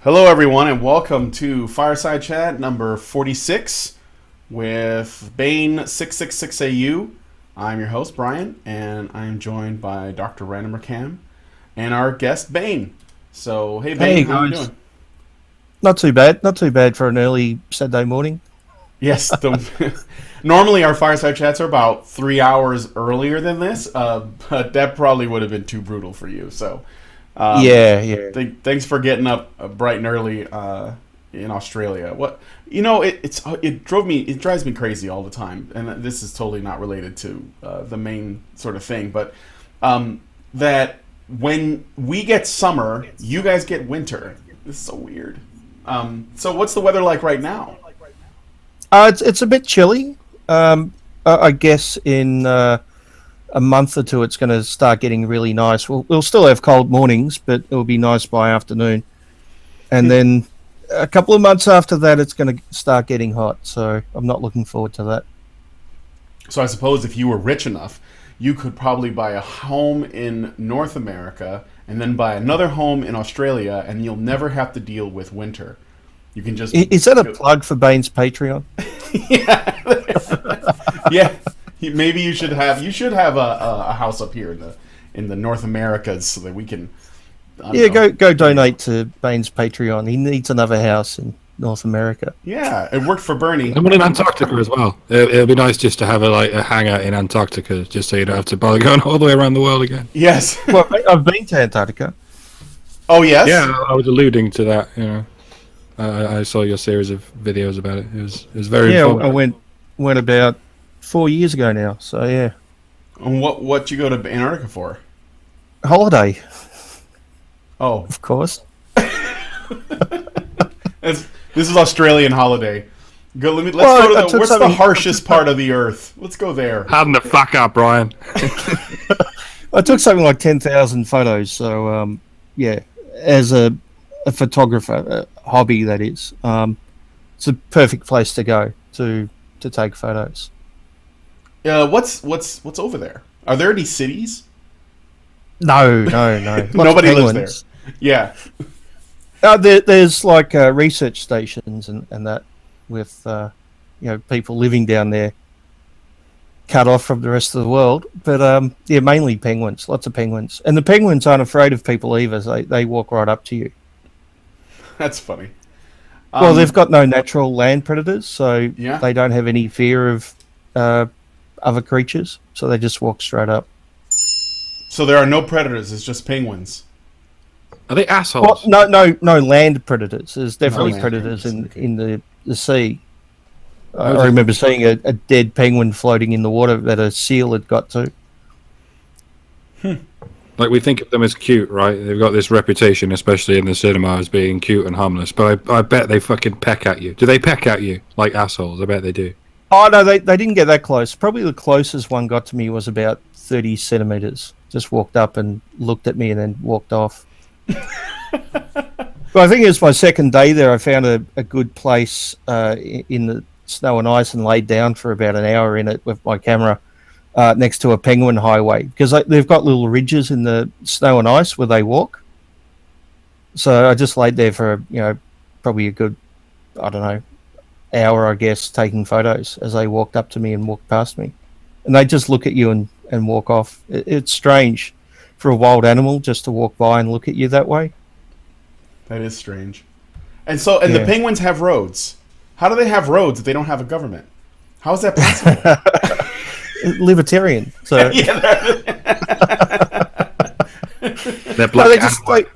Hello, everyone, and welcome to Fireside Chat number 46 with Bane666au. I'm your host, Brian, and I am joined by Dr. Random Cam and our guest, Bein. So, hey, Bein, Hey how are you guys, doing? not too bad. Not too bad for an early Saturday morning. Yes, normally our Fireside Chats are about 3 hours earlier than this, but that probably would have been too brutal for you. So, Um, Yeah. thanks for getting up bright and early in Australia. It drives me crazy all the time, and this is totally not related to the main sort of thing, but that when we get summer, you guys get winter. This is so weird. So what's the weather like right now? It's a bit chilly. I guess in a month or two, it's going to start getting really nice. We'll still have cold mornings, but it'll be nice by afternoon. And then a couple of months after that, it's going to start getting hot. So I'm not looking forward to that. So I suppose if you were rich enough, you could probably buy a home in North America and then buy another home in Australia, and you'll never have to deal with winter. You can just Is that a plug for Bane's Patreon? yeah, yeah. Maybe you should have a house up here in the North Americas so that we can. I don't Yeah, know. go donate to Bane's Patreon. He needs another house in North America. Yeah, it worked for Bernie. And one in Antarctica as well. It'll be nice just to have a hangout in Antarctica, just so you don't have to bother going all the way around the world again. Yes. Well, I've been to Antarctica. Oh yes. Yeah, I was alluding to that. I saw your series of videos about it. It was very Yeah, I informative. went about 4 years ago now. So yeah, And what you go to Antarctica for? holiday, Oh, of course. this is Australian holiday. Let's Well, go I to took what's the something- harshest part of the Earth? Let's go there. Harden the fuck up, Brian. I took something like 10,000 photos. So yeah, as a photographer, a hobby that is, it's a perfect place to go to take photos. What's over there? Are there any cities? No. Lots of Nobody lives there. penguins. Yeah. There's like research stations and that with people living down there, cut off from the rest of the world. But yeah, mainly penguins. Lots of penguins, and the penguins aren't afraid of people either. They walk right up to you. That's funny. Well, they've got no natural land predators, so Yeah. they don't have any fear of other creatures. So they just walk straight up. So there are no predators. It's just penguins. Are they Well, assholes? no land predators. There's definitely land predators predators, okay. in the sea. Oh, I remember seeing a dead penguin floating in the water that a seal had got to. Like, we think of them as cute, right? They've got this reputation, especially in the cinema, as being cute and harmless. But I bet they fucking peck at you. Do they peck at you like assholes? I bet they do. Oh no, they didn't get that close. Probably the closest one got to me was about 30 centimeters. Just walked up and looked at me and then walked off. But I think it was my second day there. I found a good place in the snow and ice and laid down for about an hour in it with my camera next to a penguin highway, because they've got little ridges in the snow and ice where they walk. So I just laid there for probably a good, I don't know, hour, I guess, taking photos as they walked up to me and walked past me. And they just look at you and walk off. It's strange for a wild animal just to walk by and look at you that way. That is strange. And the Yeah. penguins have roads. How do they have roads if they don't have a government? How is that possible? Libertarian. So They're no, black they and just white.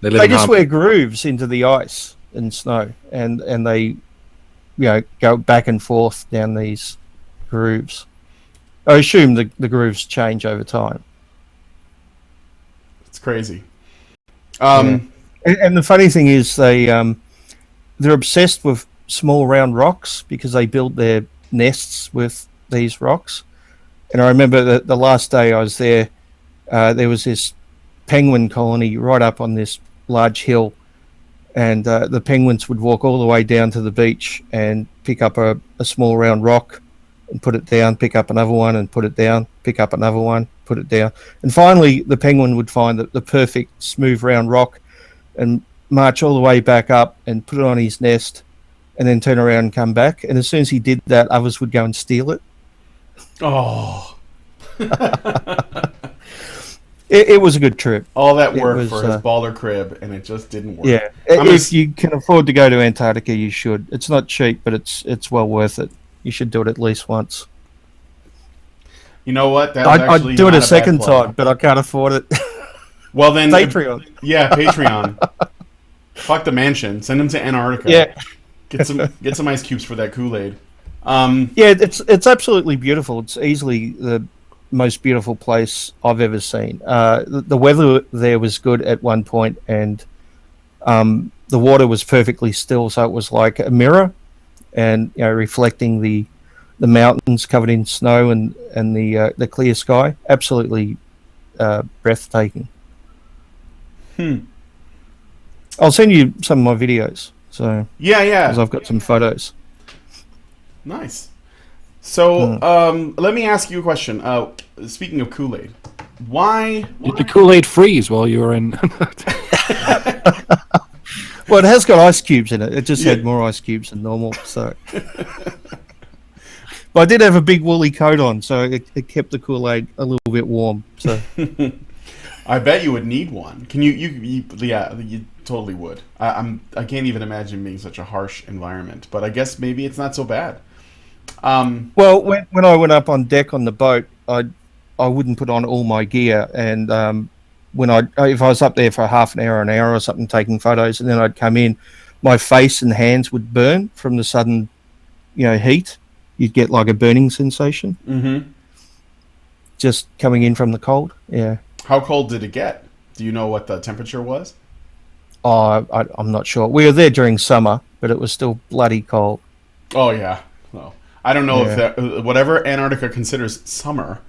They live they in just harmony. wear grooves into the ice and snow, and they go back and forth down these grooves. I assume the grooves change over time. It's crazy. And the funny thing is they're obsessed with small round rocks because they build their nests with these rocks. And I remember the last day I was there, there was this penguin colony right up on this large hill, and the penguins would walk all the way down to the beach and pick up a small round rock and put it down, pick up another one and put it down, pick up another one, put it down. And finally, the penguin would find the perfect smooth round rock and march all the way back up and put it on his nest, and then turn around and come back. And as soon as he did that, others would go and steal it. Oh. It was a good trip. All that work for his baller crib, and it just didn't work. Yeah, if you can afford to go to Antarctica, you should. It's not cheap, but it's well worth it. You should do it at least once. You know what? I'd do it a second time, but I can't afford it. Well, then... Patreon. Yeah, Patreon. Fuck the mansion. Send him to Antarctica. Yeah. Get some ice cubes for that Kool-Aid. Yeah, it's absolutely beautiful. It's easily the most beautiful place I've ever seen. The weather there was good at one point, and the water was perfectly still, so it was like a mirror, and reflecting the mountains covered in snow and the clear sky. Absolutely breathtaking. I'll send you some of my videos. So yeah, because I've got some photos. Nice. So let me ask you a question. Speaking of Kool-Aid, why did the Kool-Aid freeze while you were in? Well, it has got ice cubes in it. It just had more ice cubes than normal. So, but I did have a big woolly coat on, so it kept the Kool-Aid a little bit warm. So, I bet you would need one. Can you? Yeah, you totally would. I can't even imagine being such a harsh environment. But I guess maybe it's not so bad. Well, when I went up on deck on the boat, I wouldn't put on all my gear, and if I was up there for half an hour or something taking photos, and then I'd come in, my face and hands would burn from the sudden, heat. You'd get like a burning sensation. Mm-hmm. Just coming in from the cold. Yeah. How cold did it get? Do you know what the temperature was? Oh, I'm not sure. We were there during summer, but it was still bloody cold. Oh yeah. Well, I don't know if whatever Antarctica considers summer.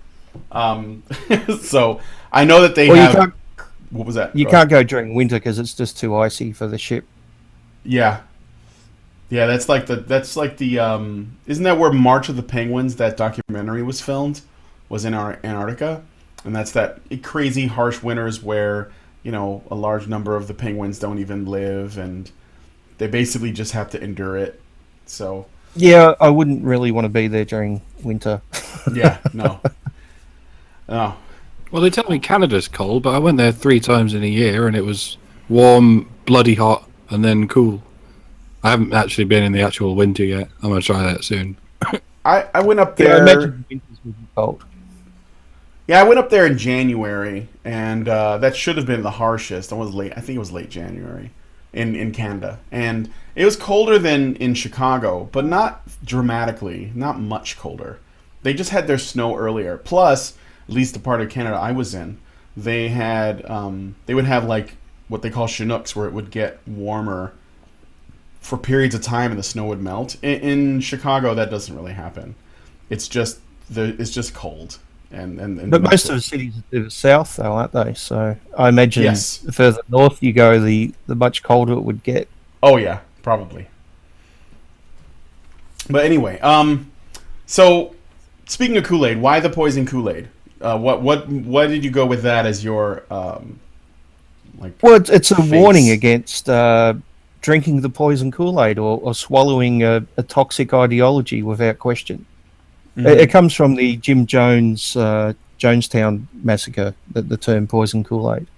So I know that they have. What was that? You can't go during winter because it's just too icy for the ship. Yeah. Yeah, that's like the isn't that where March of the Penguins, that documentary, was filmed? Was in Antarctica, and that's that crazy harsh winters where a large number of the penguins don't even live, and they basically just have to endure it. So yeah, I wouldn't really want to be there during winter. Yeah, no. Oh. Well, they tell me Canada's cold, but I went there 3 times in a year, and it was warm, bloody hot, and then cool. I haven't actually been in the actual winter yet. I'm going to try that soon. I went up there... Yeah, I imagine winters would be cold. Yeah, I went up there in January, and that should have been the harshest. I think it was late January in Canada. And it was colder than in Chicago, but not dramatically, not much colder. They just had their snow earlier. Plus, at least the part of Canada I was in, they would have like what they call Chinooks, where it would get warmer for periods of time and the snow would melt. In Chicago, that doesn't really happen. It's just cold. But most of the cities are to the south, though, aren't they? So I imagine the further north you go, the much colder it would get. Oh yeah, probably. But anyway, so speaking of Kool-Aid, why the poison Kool-Aid? What did you go with that as your Well, it's a warning against drinking the poison Kool-Aid or swallowing a toxic ideology without question. Mm-hmm. It comes from the Jim Jones Jonestown massacre, the term poison Kool-Aid.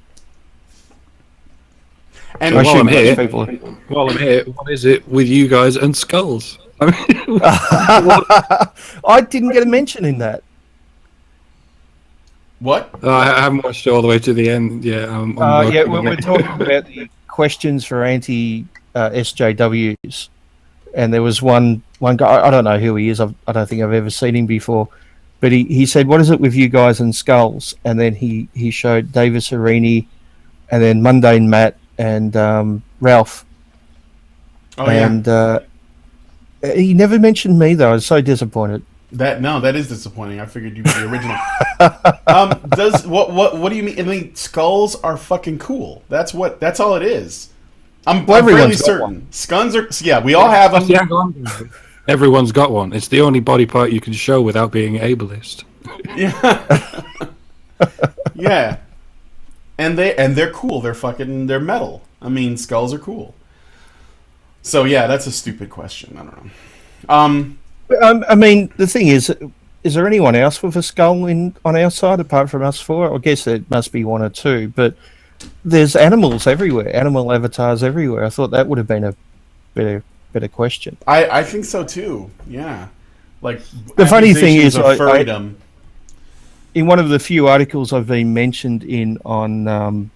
And while I'm here, what is it with you guys and skulls? I didn't get a mention in that. What? I haven't watched it all the way to the end. Yeah, we're talking about the questions for anti-SJWs, and there was one guy. I don't know who he is. I don't think I've ever seen him before, but he said, "What is it with you guys and skulls?" And then he showed Davis Arini, and then Mundane Matt and Ralph. Oh and he never mentioned me though. I was so disappointed. That is disappointing. I figured you'd be the original. What do you mean? I mean, skulls are fucking cool. That's all it is. I'm fairly certain. Skulls are, we all have them. Everyone's got one. It's the only body part you can show without being ableist. Yeah. Yeah. and they're cool. They're metal. I mean, skulls are cool. So yeah, that's a stupid question. I don't know. I mean, the thing is there anyone else with a skull on our side apart from us four? I guess there must be one or two, but there's animals everywhere, animal avatars everywhere. I thought that would have been a better question. I think so too. Yeah, like the funny thing is, in one of the few articles I've been mentioned in on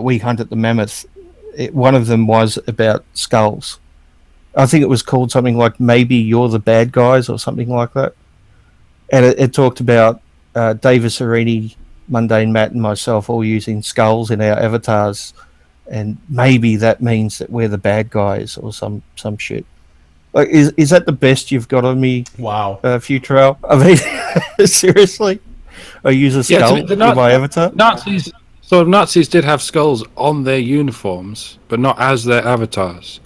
We Hunt at the Mammoth, one of them was about skulls. I think it was called something like "Maybe You're the Bad Guys" or something like that, and it talked about Davis Arini, Mundane Matt, and myself all using skulls in our avatars, and maybe that means that we're the bad guys or some shit. Like, is that the best you've got on me? Wow, Futrell. I mean, seriously, I use a skull in my avatar. Nazis did have skulls on their uniforms, but not as their avatars.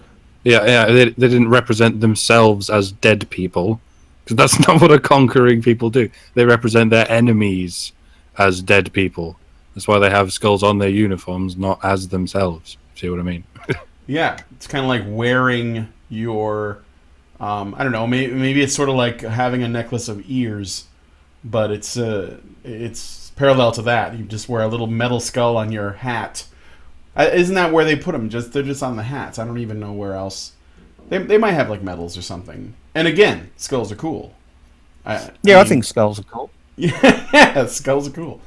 Yeah, they didn't represent themselves as dead people, because that's not what a conquering people do. They represent their enemies as dead people. That's why they have skulls on their uniforms, not as themselves. See what I mean? Yeah, it's kind of like wearing your, I don't know, maybe it's sort of like having a necklace of ears, but it's parallel to that. You just wear a little metal skull on your hat. Isn't that where they put them? They're just on the hats. I don't even know where else. They might have like medals or something. And again, skulls are cool. I think skulls are cool. Yeah, skulls are cool.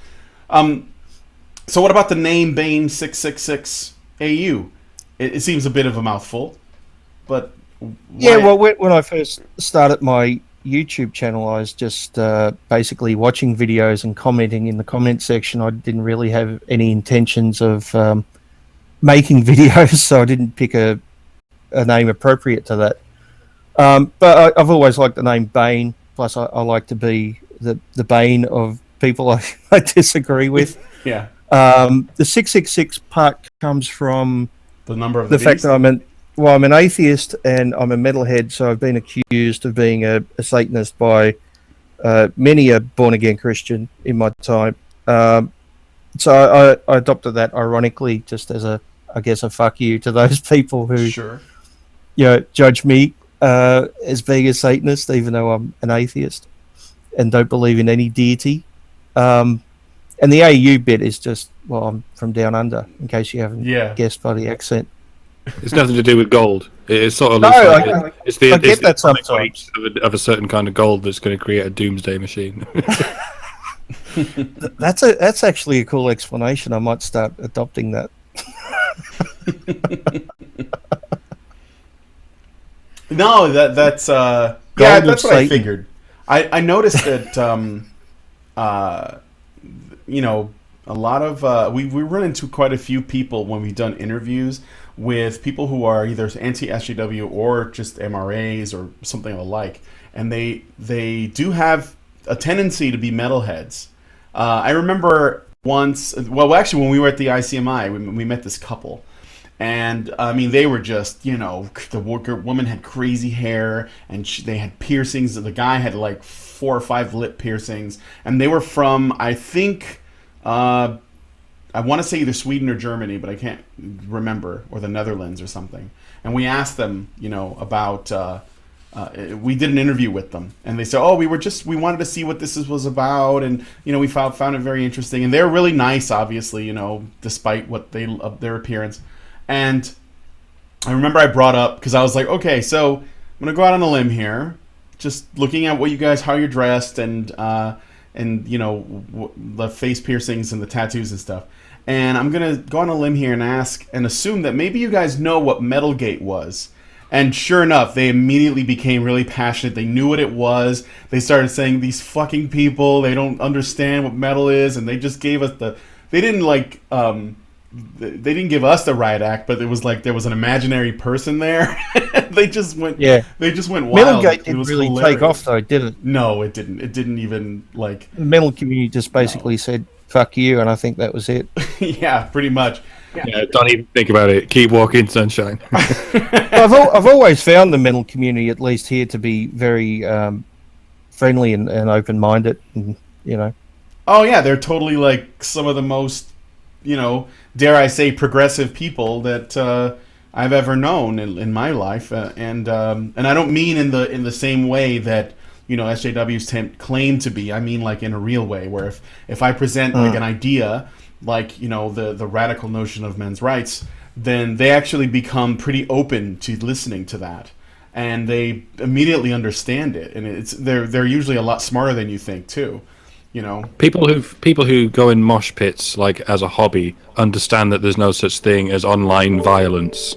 So what about the name Bane666au? It seems a bit of a mouthful, but yeah. Well, when I first started my YouTube channel, I was just basically watching videos and commenting in the comment section. I didn't really have any intentions of making videos, so I didn't pick a name appropriate to that. But I've always liked the name Bein. Plus, I like to be the Bane of people I disagree with. Yeah. The 666 part comes from the number of the fact that I'm an atheist and I'm a metalhead, so I've been accused of being a Satanist by many a born-again Christian in my time. So I adopted that ironically, just as a fuck you to those people who judge me as being a Satanist, even though I'm an atheist and don't believe in any deity. And the AU bit is just, well, I'm from down under, in case you haven't guessed by the accent. It's nothing to do with gold. It's sort of it's the weight of a certain kind of gold that's going to create a doomsday machine. That's actually a cool explanation. I might start adopting that. No, that's that's what I figured. I noticed that a lot of we run into quite a few people when we've done interviews with people who are either anti-SJW or just MRAs or something of the like, and they do have a tendency to be metalheads. I remember once, well, actually, when we were at the ICMI, we met this couple. And, I mean, they were just, the woman had crazy hair, and they had piercings. The guy had, like, 4 or 5 lip piercings. And they were from, I think, I want to say either Sweden or Germany, but I can't remember, or the Netherlands or something. And we asked them, about... we did an interview with them, and they said, "Oh, we wanted to see what this was about, and we found it very interesting." And they're really nice, obviously, despite what their appearance. And I remember I brought up, because I was like, okay, so I'm gonna go out on a limb here, just looking at how you're dressed, and the face piercings and the tattoos and stuff. And I'm gonna go on a limb here and ask and assume that maybe you guys know what Metalgate was. And sure enough, they immediately became really passionate. They knew what it was. They started saying, these fucking people, they don't understand what metal is. And they just gave us they didn't give us the riot act, but it was like there was an imaginary person there. They just went wild. Metalgate didn't really take off though, did it? No, it didn't. It didn't even the metal community just basically said, fuck you, and I think that was it. Yeah, pretty much. Yeah, don't even think about it. Keep walking, sunshine. I've always found the metal community, at least here, to be very friendly and open-minded, and Oh yeah, they're totally like some of the most dare I say, progressive people that I've ever known in my life, and I don't mean in the same way that SJWs claim to be. I mean like in a real way, where if I present like an idea, like the radical notion of men's rights, then they actually become pretty open to listening to that, and they immediately understand it, and they're usually a lot smarter than you think too. People who go in mosh pits like as a hobby understand that there's no such thing as online violence.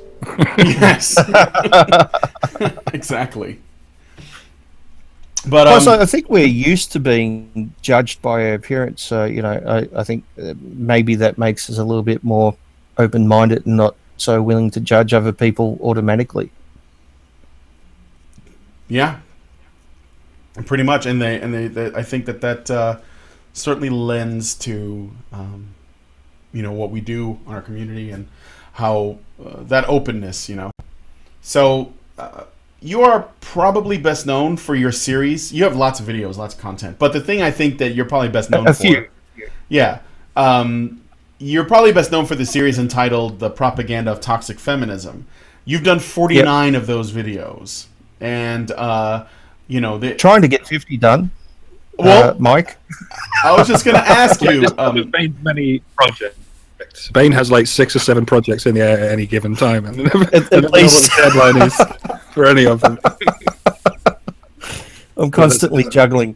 Yes, exactly. But also, I think we're used to being judged by our appearance, so I think maybe that makes us a little bit more open-minded and not so willing to judge other people automatically. Yeah, pretty much, and they I think that certainly lends to what we do on our community and how that openness. So you are probably best known for your series. You have lots of videos, lots of content, but the thing I think that you're probably best known for, few. Yeah, you're probably best known for the series entitled "The Propaganda of Toxic Feminism." You've done 49 of those videos, and trying to get 50 done. Well, Mike, I was just going to ask you. Bane's many projects. Bane has like 6 or 7 projects in the air at any given time, and at least the deadline is for any of them. I'm constantly juggling.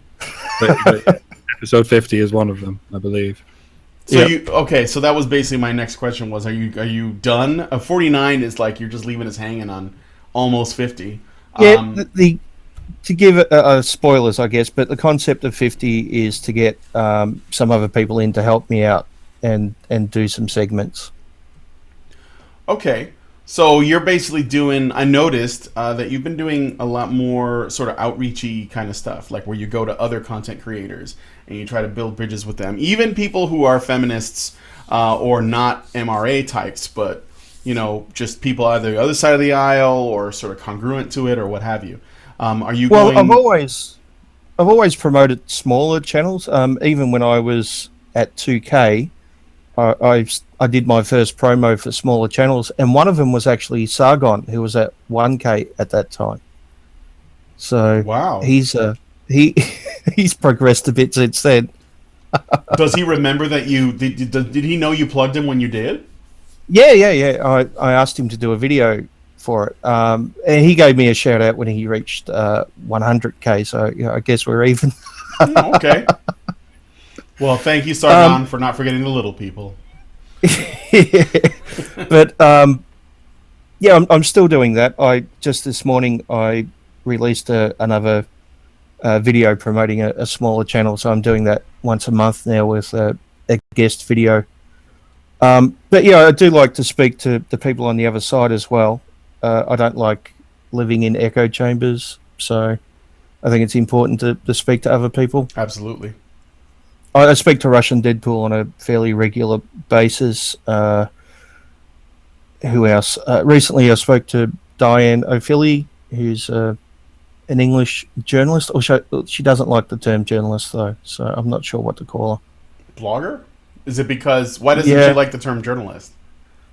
Episode 50 is one of them, I believe. So so that was basically my next question: was are you done? 49 is like you're just leaving us hanging on almost 50. Yeah, to give spoilers, I guess, but the concept of 50 is to get some other people in to help me out and do some segments. Okay, so you're basically doing. I noticed that you've been doing a lot more sort of outreachy kind of stuff, like where you go to other content creators and you try to build bridges with them, even people who are feminists or not MRA types, but just people either the other side of the aisle or sort of congruent to it or what have you. Are you going... I've always promoted smaller channels. Even when I was at 2K, I did my first promo for smaller channels, and one of them was actually Sargon, who was at 1K at that time. So wow, he's progressed a bit since then. Does he remember that you did he know you plugged him when you did? Yeah. I asked him to do a video for it, and he gave me a shout out when he reached 100K. So I guess we're even. Okay. Well, thank you, Sargon, for not forgetting the little people. But I'm still doing that. Just this morning I released another video promoting a smaller channel, so I'm doing that once a month now with a guest video. But yeah, I do like to speak to the people on the other side as well. I don't like living in echo chambers, so I think it's important to speak to other people. Absolutely. I speak to Russian Deadpool on a fairly regular basis. Who else? Recently I spoke to Diane O'Philly, who's an English journalist. Or she doesn't like the term journalist, though, so I'm not sure what to call her. Blogger? Is it because... Why doesn't she like the term journalist?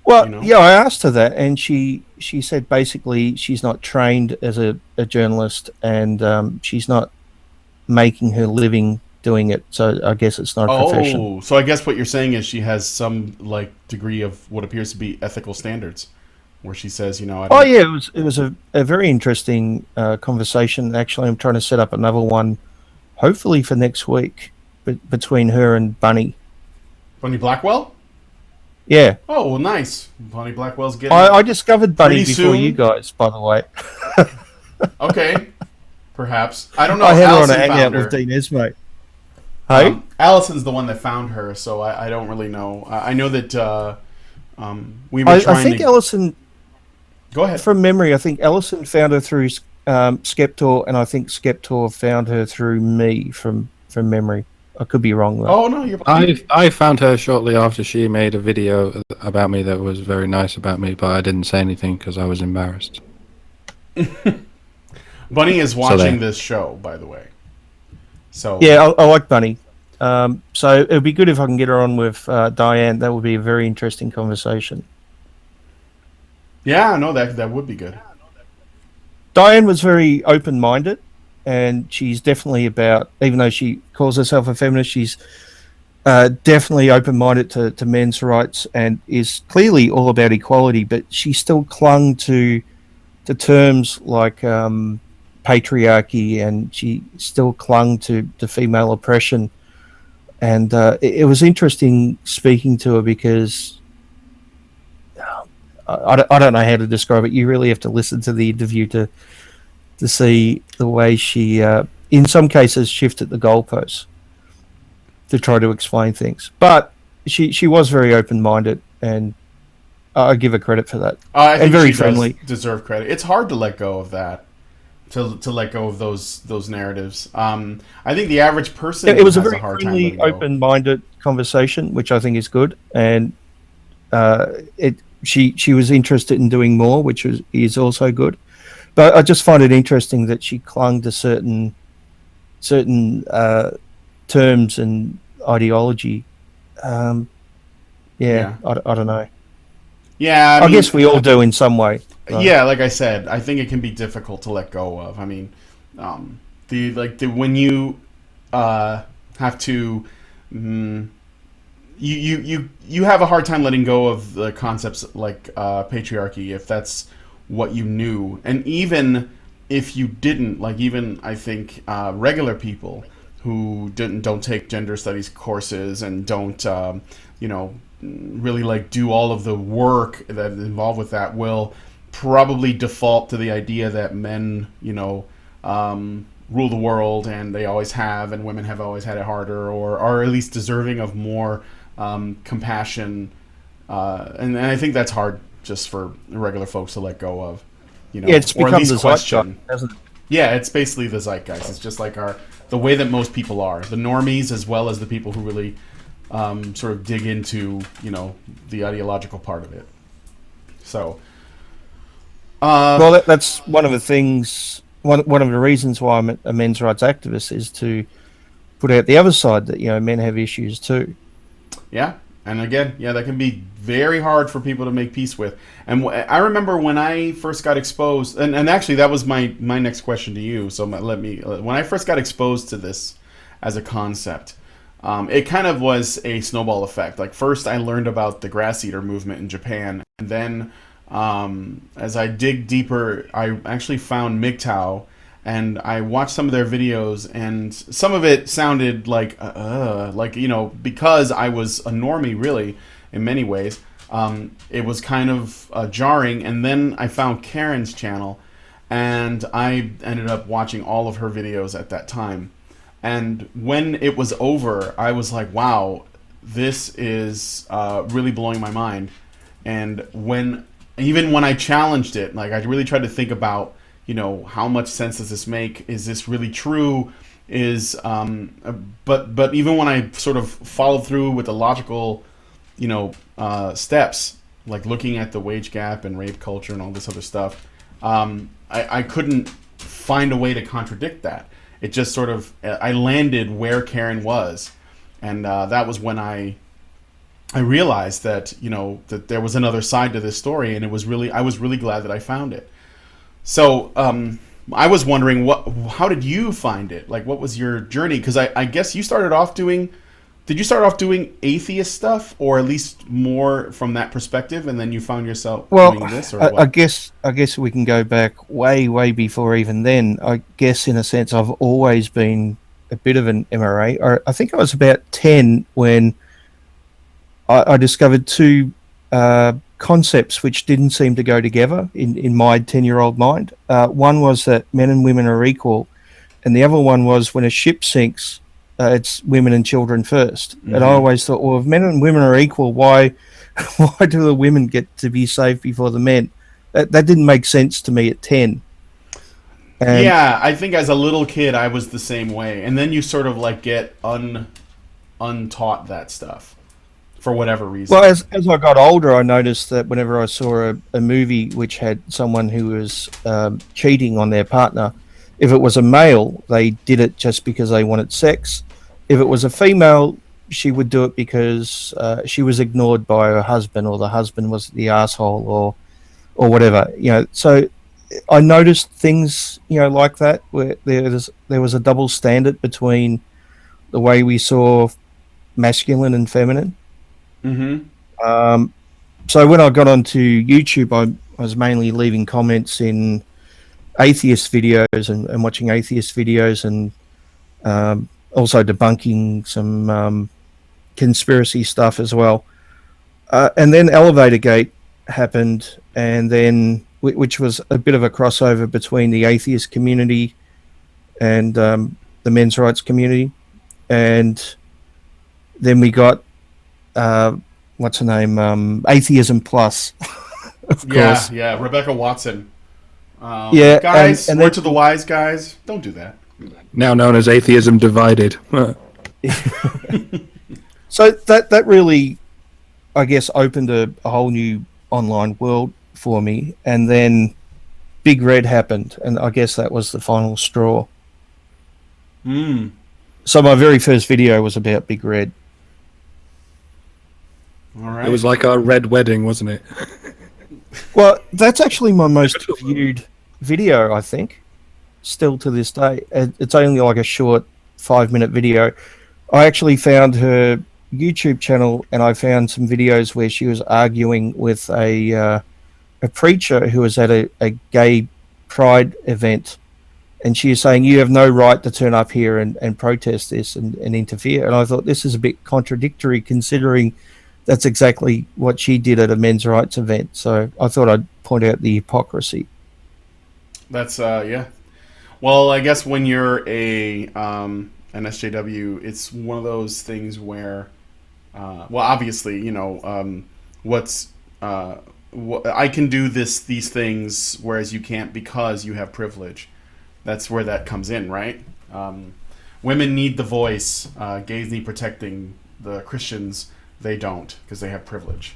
Well, yeah, I asked her that, and she said basically she's not trained as a journalist, and she's not making her living doing it, so I guess it's not a profession. Oh, so I guess what you're saying is she has some degree of what appears to be ethical standards, where she says, it was a very interesting conversation. Actually, I'm trying to set up another one, hopefully for next week, between her and Bunny. Bunny Blackwell? Yeah. Oh, well, nice. Bunny Blackwell's getting... I discovered Bunny before you guys, by the way. Okay. Perhaps. I don't know. I had Allison her on a hangout with Dean Esmate. Hey? Allison's the one that found her, so I don't really know. I know that we were trying I think Allison... Go ahead. From memory, I think Allison found her through Skeptor, and I think Skeptor found her through me from memory. I could be wrong, though. Oh, no, you're... I found her shortly after she made a video about me that was very nice about me, but I didn't say anything because I was embarrassed. Bunny is watching this show, by the way. So yeah, I like Bunny. So it would be good if I can get her on with Diane. That would be a very interesting conversation. Yeah, no, that would be good. Diane was very open-minded, and she's definitely about, even though she calls herself a feminist, she's definitely open-minded to men's rights and is clearly all about equality, but she still clung to terms like patriarchy, and she still clung to female oppression. And it was interesting speaking to her because I don't know how to describe it. You really have to listen to the interview to see the way she, in some cases, shifted the goalposts to try to explain things. But she was very open-minded, and I give her credit for that. I think and very she friendly. does deserve credit. It's hard to let go of that. To let go of those narratives. I think the average person It was a has very a hard friendly, time letting go. open-minded conversation, which I think is good. And she was interested in doing more, which is also good. But I just find it interesting that she clung to certain terms and ideology. Yeah. I don't know. Yeah, I guess we all do in some way. Right? Yeah, like I said, I think it can be difficult to let go of. I mean, when you have to, you have a hard time letting go of the concepts like patriarchy if that's what you knew, and even if you didn't, like even I think regular people who don't take gender studies courses and don't really like do all of the work that is involved with that will probably default to the idea that men rule the world, and they always have, and women have always had it harder, or are at least deserving of more compassion, and I think that's hard just for regular folks to let go of, Yeah, it's or at become least the question. zeitgeist, hasn't it? Yeah, it's basically the zeitgeist. It's just like the way that most people are, the normies as well as the people who really sort of dig into the ideological part of it. So, well, that's one of the things. One of the reasons why I'm a men's rights activist is to put out the other side that men have issues too. Yeah, and again, that can be very hard for people to make peace with. And I remember when I first got exposed, and actually that was my next question to you. So when I first got exposed to this as a concept, it kind of was a snowball effect. Like first I learned about the grass eater movement in Japan, and then as I dig deeper, I actually found MGTOW, and I watched some of their videos, and some of it sounded like because I was a normie really in many ways, it was kind of jarring. And then I found Karen's channel, and I ended up watching all of her videos at that time. And when it was over, I was like, wow, this is really blowing my mind. And even when I challenged it, like I really tried to think about, how much sense does this make? Is this really true? But even when I sort of followed through with the logical, steps, like looking at the wage gap and rape culture and all this other stuff, I couldn't find a way to contradict that. It just sort of, I landed where Karen was, and that was when I realized that that there was another side to this story, and I was really glad that I found it. So I was wondering, how did you find it? Like, what was your journey? Because I guess you started off doing. Did you start off doing atheist stuff, or at least more from that perspective, and then you found yourself doing this? Or what? I guess we can go back way before even then. I guess in a sense I've always been a bit of an MRA. I think I was about 10 when I discovered two concepts which didn't seem to go together in my 10-year-old mind. One was that men and women are equal, and the other one was when a ship sinks, it's women and children first. Mm-hmm. And I always thought, well, if men and women are equal, why do the women get to be saved before the men? That didn't make sense to me at 10. And yeah, I think as a little kid, I was the same way. And then you sort of like get untaught that stuff for whatever reason. Well, as I got older, I noticed that whenever I saw a movie which had someone who was cheating on their partner, if it was a male, they did it just because they wanted sex. if it was a female, she would do it because she was ignored by her husband, or the husband was the asshole, or whatever. So I noticed things like that, where there was a double standard between the way we saw masculine and feminine. Mm-hmm. So when I got onto YouTube, I was mainly leaving comments in atheist videos and watching atheist videos, and also debunking some conspiracy stuff as well. And then Elevator Gate happened, and then which was a bit of a crossover between the atheist community and the men's rights community. And then we got what's her name? Atheism Plus, of course. Yeah, Rebecca Watson. Yeah, guys, and word to the wise guys, don't do that. Now known as Atheism Divided. So that really, I guess, opened a whole new online world for me. And then Big Red happened, and I guess that was the final straw. So my very first video was about Big Red. All right. It was like our red wedding, wasn't it? Well, that's actually my most viewed video, I think, still to this day. It's only like a short 5-minute video. I actually found her YouTube channel, and I found some videos where she was arguing with a preacher who was at a gay pride event, and she was saying, you have no right to turn up here and protest this and interfere. And I thought, this is a bit contradictory, considering that's exactly what she did at a men's rights event. So I thought I'd point out the hypocrisy. That's yeah. Well, I guess when you're an SJW, it's one of those things where, well, obviously, I can do these things, whereas you can't because you have privilege. That's where that comes in, right? Women need the voice. Gays need protecting. The Christians, they don't, because they have privilege.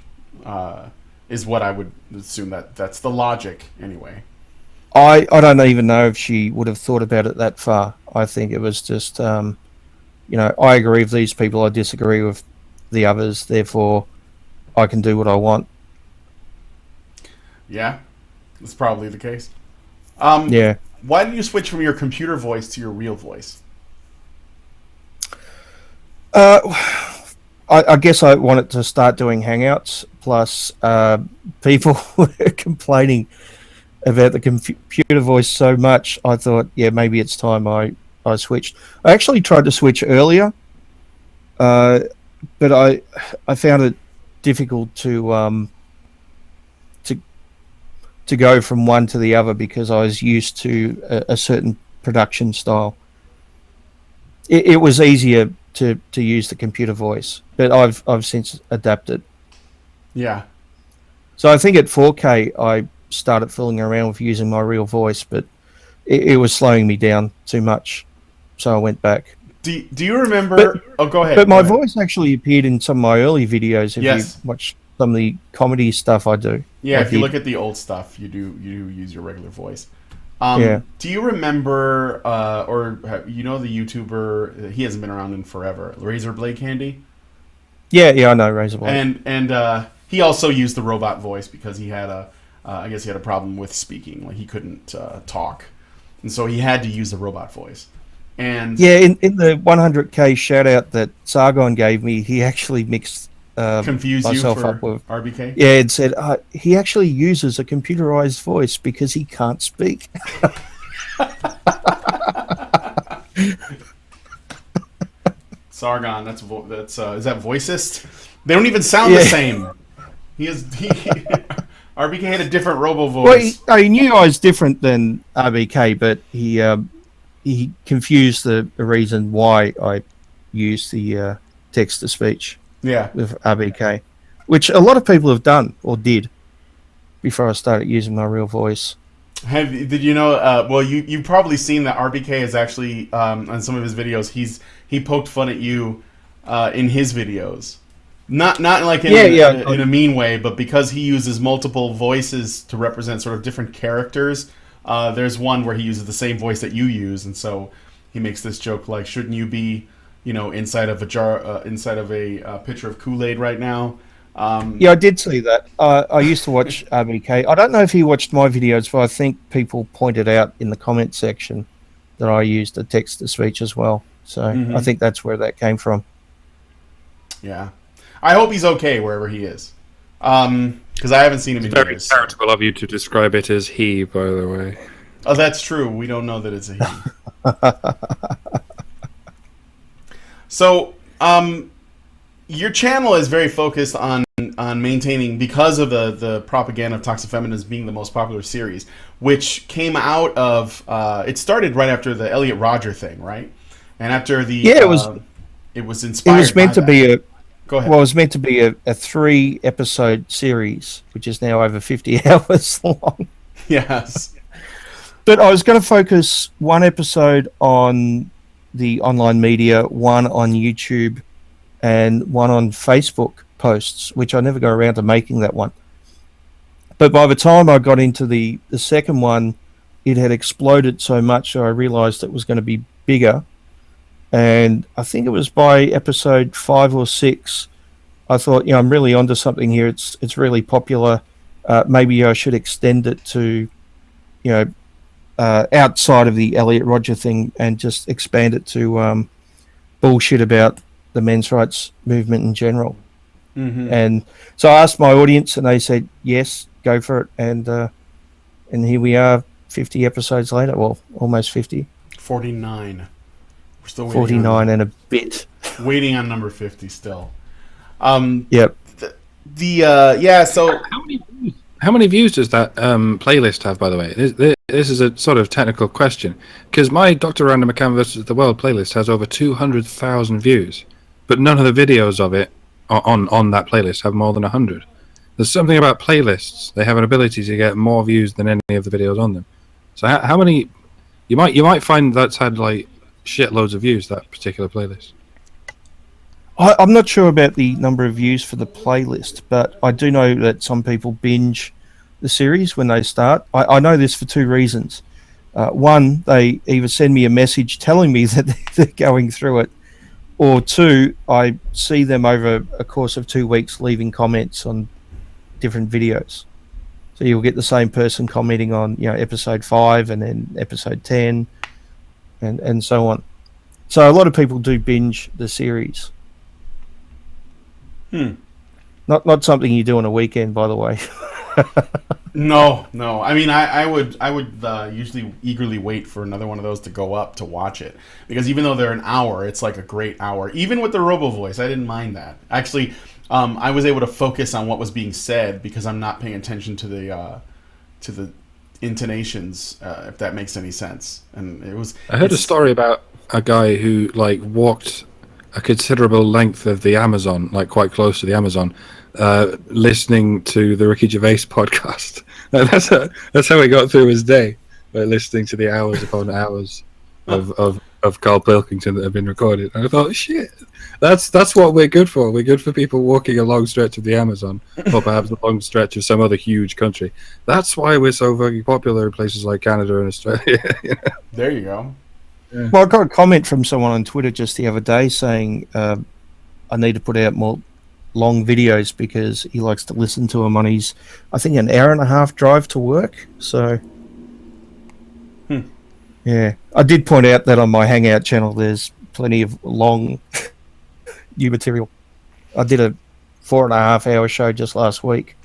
Is what I would assume that's the logic anyway. I don't even know if she would have thought about it that far. I think it was just, I agree with these people, I disagree with the others, therefore I can do what I want. Yeah, that's probably the case. Yeah. Why did you switch from your computer voice to your real voice? I guess I wanted to start doing hangouts, plus people were complaining about the computer voice so much. I thought, yeah, maybe it's time I switched. I actually tried to switch earlier, but I found it difficult to go from one to the other, because I was used to a certain production style. It was easier to use the computer voice, but I've since adapted. Yeah. So I think at 4K I started fooling around with using my real voice, but it was slowing me down too much, so I went back. Do you remember? Go ahead. But my voice actually appeared in some of my early videos. If Yes. you watch some of the comedy stuff I do. Yeah, if you look at the old stuff, you do use your regular voice. Yeah. Do you remember, or the YouTuber? He hasn't been around in forever. Razor Blade Candy. Yeah, I know Razor Blade. And he also used the robot voice because he had I guess he had a problem with speaking, like he couldn't talk, and so he had to use the robot voice. And yeah, in the 100K shout out that Sargon gave me, he actually mixed confused you myself for up with RBK. Yeah, it said he actually uses a computerized voice because he can't speak. Sargon, that's is that voicist? They don't even sound the same. RBK had a different robo voice. Well, he knew I was different than RBK, but he confused the reason why I used the text to speech. Yeah, with RBK, which a lot of people have done or did before I started using my real voice. Did you know? Well, you've probably seen that RBK is actually on some of his videos. He poked fun at you in his videos, not like in a mean way, but because he uses multiple voices to represent sort of different characters. There's one where he uses the same voice that you use, and so he makes this joke like, "Shouldn't you be inside of a jar, inside of a pitcher of Kool-Aid right now. Yeah, I did see that. I used to watch RBK. I don't know if he watched my videos, but I think people pointed out in the comment section that I used a text-to-speech as well. So I think that's where that came from. Yeah. I hope he's okay wherever he is. Because I haven't seen him in Very years. charitable of you to describe it as he, by the way. Oh, that's true. We don't know that it's a he. So, your channel is very focused on maintaining, because of the propaganda of toxic feminism being the most popular series, which came out of it started right after the Elliot Rodger thing, right? And after the it was inspired. It was meant to be a Go ahead. Well, it was meant to be a 3-episode series, which is now over 50 hours long. Yes. But I was going to focus one episode on the online media, one on YouTube, and one on Facebook posts, which I never got around to making that one. But by the time I got into the second one, it had exploded so much, so I realized it was going to be bigger. And I think it was by episode 5 or 6, I thought, I'm really onto something here. It's really popular. Maybe I should extend it to, outside of the Elliot Rodger thing and just expand it to bullshit about the men's rights movement in general. And so I asked my audience, and they said yes, go for it. And here we are, 50 episodes later. Well, almost 50. 49. We're still waiting 49 and a bit. Waiting on number 50 still. Yep. So How many views does that playlist have, by the way? This is a sort of technical question, because my Dr. Random McCann vs. the World playlist has over 200,000 views, but none of the videos of it on that playlist have more than 100. There's something about playlists; they have an ability to get more views than any of the videos on them. So how many? You might find that's had like shitloads of views, that particular playlist. I'm not sure about the number of views for the playlist, but I do know that some people binge the series when they start. I know this for 2 reasons. One, they either send me a message telling me that they're going through it, or 2, I see them over a course of 2 weeks leaving comments on different videos. So you'll get the same person commenting on episode 5 and then episode 10 and so on. So a lot of people do binge the series. Not something you do on a weekend, by the way. No. I mean, I would usually eagerly wait for another one of those to go up to watch it, because even though they're an hour, it's like a great hour. Even with the robo voice, I didn't mind that. Actually, I was able to focus on what was being said because I'm not paying attention to the intonations, if that makes any sense. And I heard a story about a guy who walked a considerable length of the Amazon, quite close to the Amazon, listening to the Ricky Gervais podcast. That's how he got through his day, by listening to the hours upon hours of Carl Pilkington that have been recorded. And I thought, shit, that's what we're good for. We're good for people walking a long stretch of the Amazon, or perhaps a long stretch of some other huge country. That's why we're so very popular in places like Canada and Australia. There you go. Yeah. Well, I got a comment from someone on Twitter just the other day saying I need to put out more long videos because he likes to listen to them on his, I think, an hour and a half drive to work. So, yeah. I did point out that on my Hangout channel there's plenty of long new material. I did a 4.5 hour show just last week.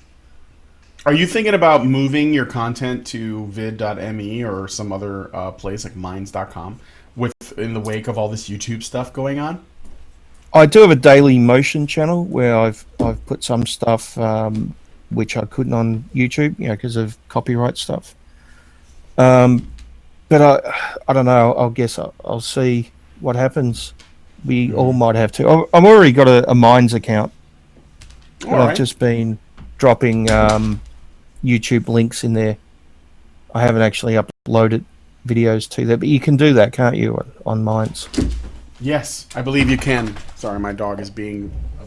Are you thinking about moving your content to vid.me or some other place like minds.com in the wake of all this YouTube stuff going on? I do have a daily motion channel where I've put some stuff which I couldn't on YouTube, because of copyright stuff. But I don't know. I'll guess I'll see what happens. We all might have to. I've already got a Minds account. I've just been dropping YouTube links in there. I haven't actually uploaded videos to that, but you can do that, can't you, on Minds? Yes, I believe you can. Sorry, my dog is being a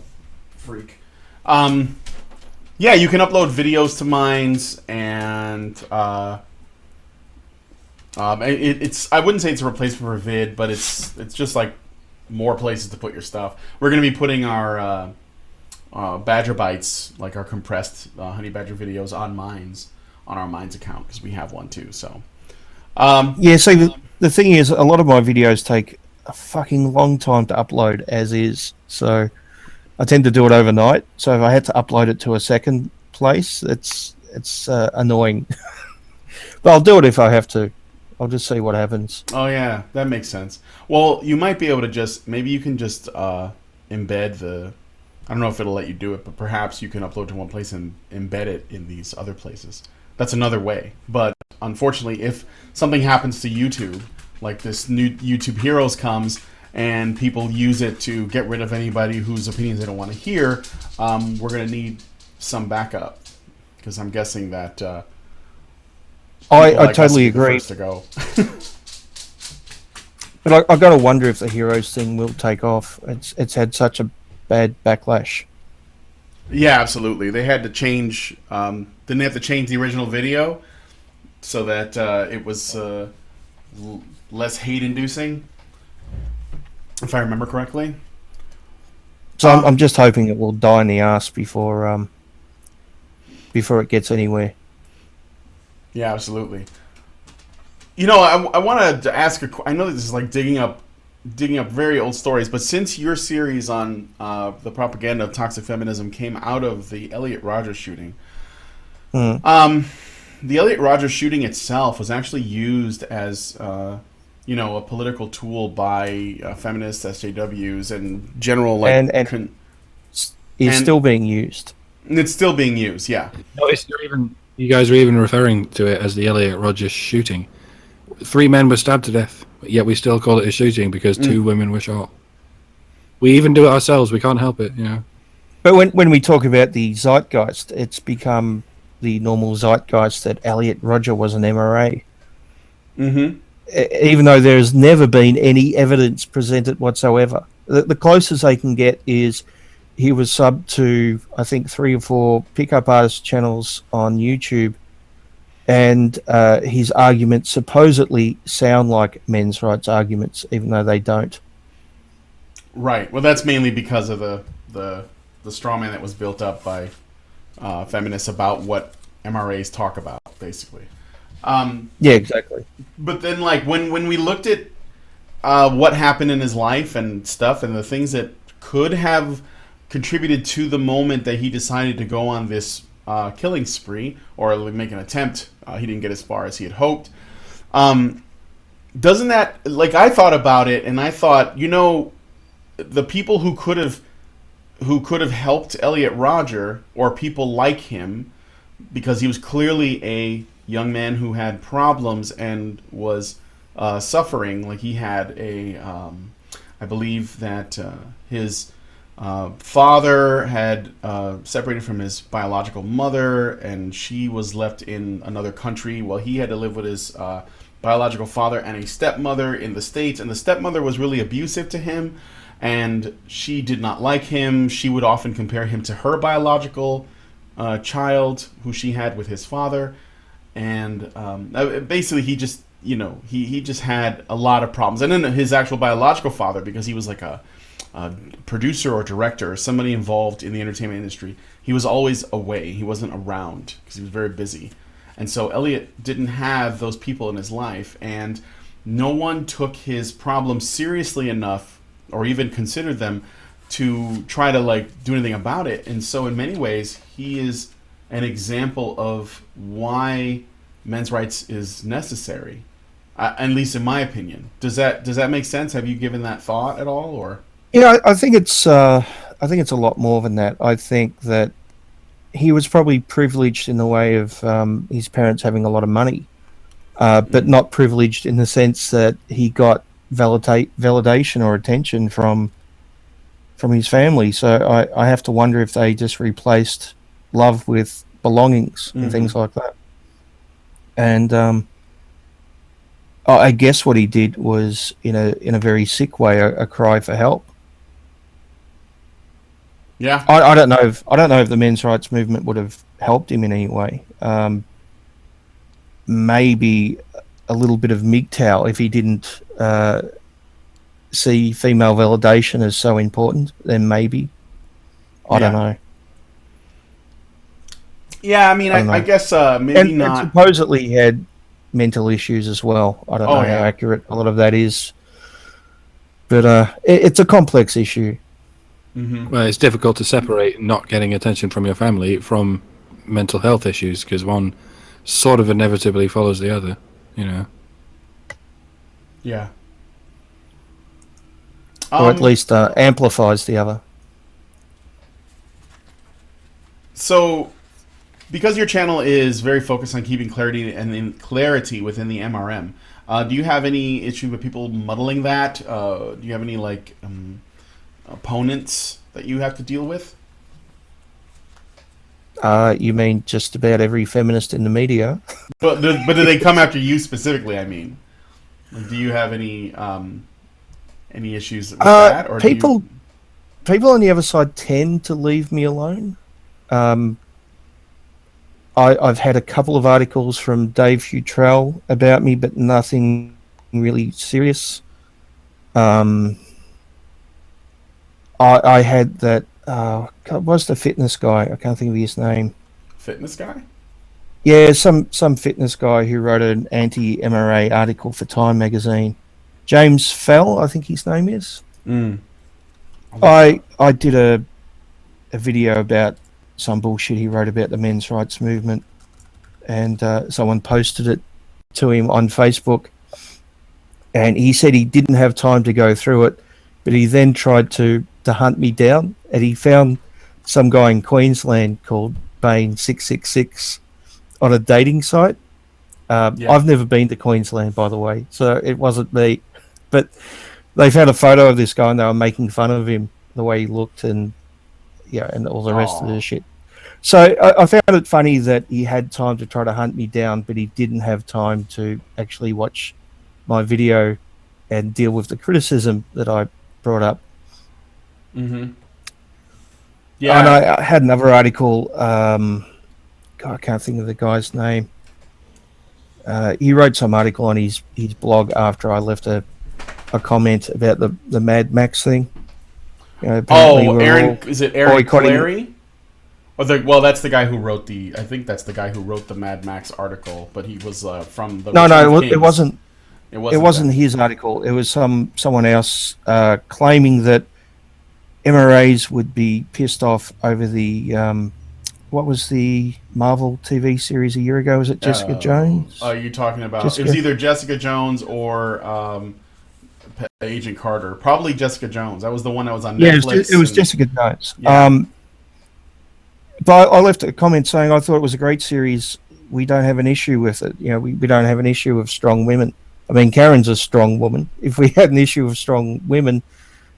freak. Yeah, you can upload videos to Minds, and it's I wouldn't say it's a replacement for Vid, but it's just like more places to put your stuff. We're going to be putting our Badger Bites, like our compressed Honey Badger videos, on our Minds account, because we have one too. So, yeah. So the thing is, a lot of my videos take a fucking long time to upload as is. So I tend to do it overnight. So if I had to upload it to a second place, it's annoying. But I'll do it if I have to. I'll just see what happens. Oh yeah, that makes sense. Well, you might be able to maybe you can just embed the. I don't know if it'll let you do it, but perhaps you can upload to one place and embed it in these other places. That's another way. But unfortunately, if something happens to YouTube, like this new YouTube Heroes comes and people use it to get rid of anybody whose opinions they don't want to hear, we're going to need some backup, because I'm guessing that I totally agree. To go. But I got to wonder if the Heroes thing will take off. It's had such a bad backlash. Yeah, absolutely. They had to change. Didn't they have to change the original video so that it was less hate-inducing, if I remember correctly? So I'm just hoping it will die in the ass before it gets anywhere. Yeah, absolutely. You know, I wanted to ask I know this is like digging up very old stories, but since your series on the propaganda of toxic feminism came out of the Elliot Rodger shooting, the Elliot Rodger shooting itself was actually used as a political tool by feminists, SJWs, and general is still being used. It's still being used, yeah. You guys are even referring to it as the Elliot Rodger shooting. 3 men were stabbed to death, yet we still call it a shooting because 2 women were shot. We even do it ourselves. We can't help it, you know. But when we talk about the zeitgeist, it's become the normal zeitgeist that Elliot Rodger was an MRA. Mm-hmm. Even though there's never been any evidence presented whatsoever. The closest they can get is he was subbed to, I think, 3 or 4 pickup artist channels on YouTube, and his arguments supposedly sound like men's rights arguments, even though they don't. Right. Well, that's mainly because of the straw man that was built up by feminists about what MRAs talk about, basically. Yeah, exactly. But then, like, when we looked at what happened in his life and stuff, and the things that could have contributed to the moment that he decided to go on this killing spree, or make an attempt, he didn't get as far as he had hoped. Doesn't that, like, I thought about it, and I thought, the people who could have helped Elliot Rodger, or people like him, because he was clearly a young man who had problems and was suffering. Like, he had I believe that his father had separated from his biological mother, and she was left in another country while he had to live with his biological father and a stepmother in the States. And the stepmother was really abusive to him, and she did not like him. She would often compare him to her biological child, who she had with his father. And basically, he just, he just had a lot of problems. And then his actual biological father, because he was like a producer or director or somebody involved in the entertainment industry, he was always away. He wasn't around because he was very busy. And so Elliot didn't have those people in his life, and no one took his problems seriously enough or even considered them to try to, like, do anything about it. And so in many ways, he is an example of why men's rights is necessary, at least in my opinion. Does that make sense? Have you given that thought at all, or? Yeah, I think it's a lot more than that. I think that he was probably privileged in the way of his parents having a lot of money, but not privileged in the sense that he got validation or attention from his family. So I have to wonder if they just replaced love with belongings and things like that. And I guess what he did was, in a very sick way, a cry for help. Yeah, I don't know if the men's rights movement would have helped him in any way. Maybe a little bit of MGTOW if he didn't see female validation as so important, then maybe. I don't know. Yeah, I mean, I guess maybe and not. And supposedly he had mental issues as well. I don't know how accurate a lot of that is. But it's a complex issue. Mm-hmm. Well, it's difficult to separate not getting attention from your family from mental health issues, because one sort of inevitably follows the other, you know. Yeah. Or at least amplifies the other. So, because your channel is very focused on keeping clarity and clarity within the MRM, do you have any issue with people muddling that? Do you have any opponents that you have to deal with? You mean just about every feminist in the media? But do they come after you specifically? I mean, do you have any issues with that? Or people on the other side tend to leave me alone. I've had a couple of articles from Dave Futrell about me, but nothing really serious. I had that. What was the fitness guy? I can't think of his name. Fitness guy? Yeah, some fitness guy who wrote an anti-MRA article for Time magazine. James Fell, I think his name is. I did a video about some bullshit he wrote about the men's rights movement, and someone posted it to him on Facebook, and he said he didn't have time to go through it, but he then tried to hunt me down, and he found some guy in Queensland called Bane666 on a dating site. I've never been to Queensland, by the way, so it wasn't me, but they found a photo of this guy and they were making fun of him, the way he looked, and and all the rest of the shit. So I found it funny that he had time to try to hunt me down, but he didn't have time to actually watch my video and deal with the criticism that I brought up. Mm-hmm. Yeah. And I had another article. God, I can't think of the guy's name. He wrote some article on his blog after I left a comment about the Mad Max thing. Aaron, is it Aaron Clary? That's the guy who wrote I think that's the guy who wrote the Mad Max article, but he was from the. It wasn't. It wasn't his article. It was someone else claiming that MRAs would be pissed off over the what was the Marvel TV series a year ago? Was it Jessica Jones? Are you talking about? It was either Jessica Jones or Agent Carter. Probably Jessica Jones. That was the one that was on Netflix. It was Jessica Jones. Yeah. But I left a comment saying I thought it was a great series. We don't have an issue with it. We don't have an issue with strong women. I mean, Karen's a strong woman. If we had an issue with strong women,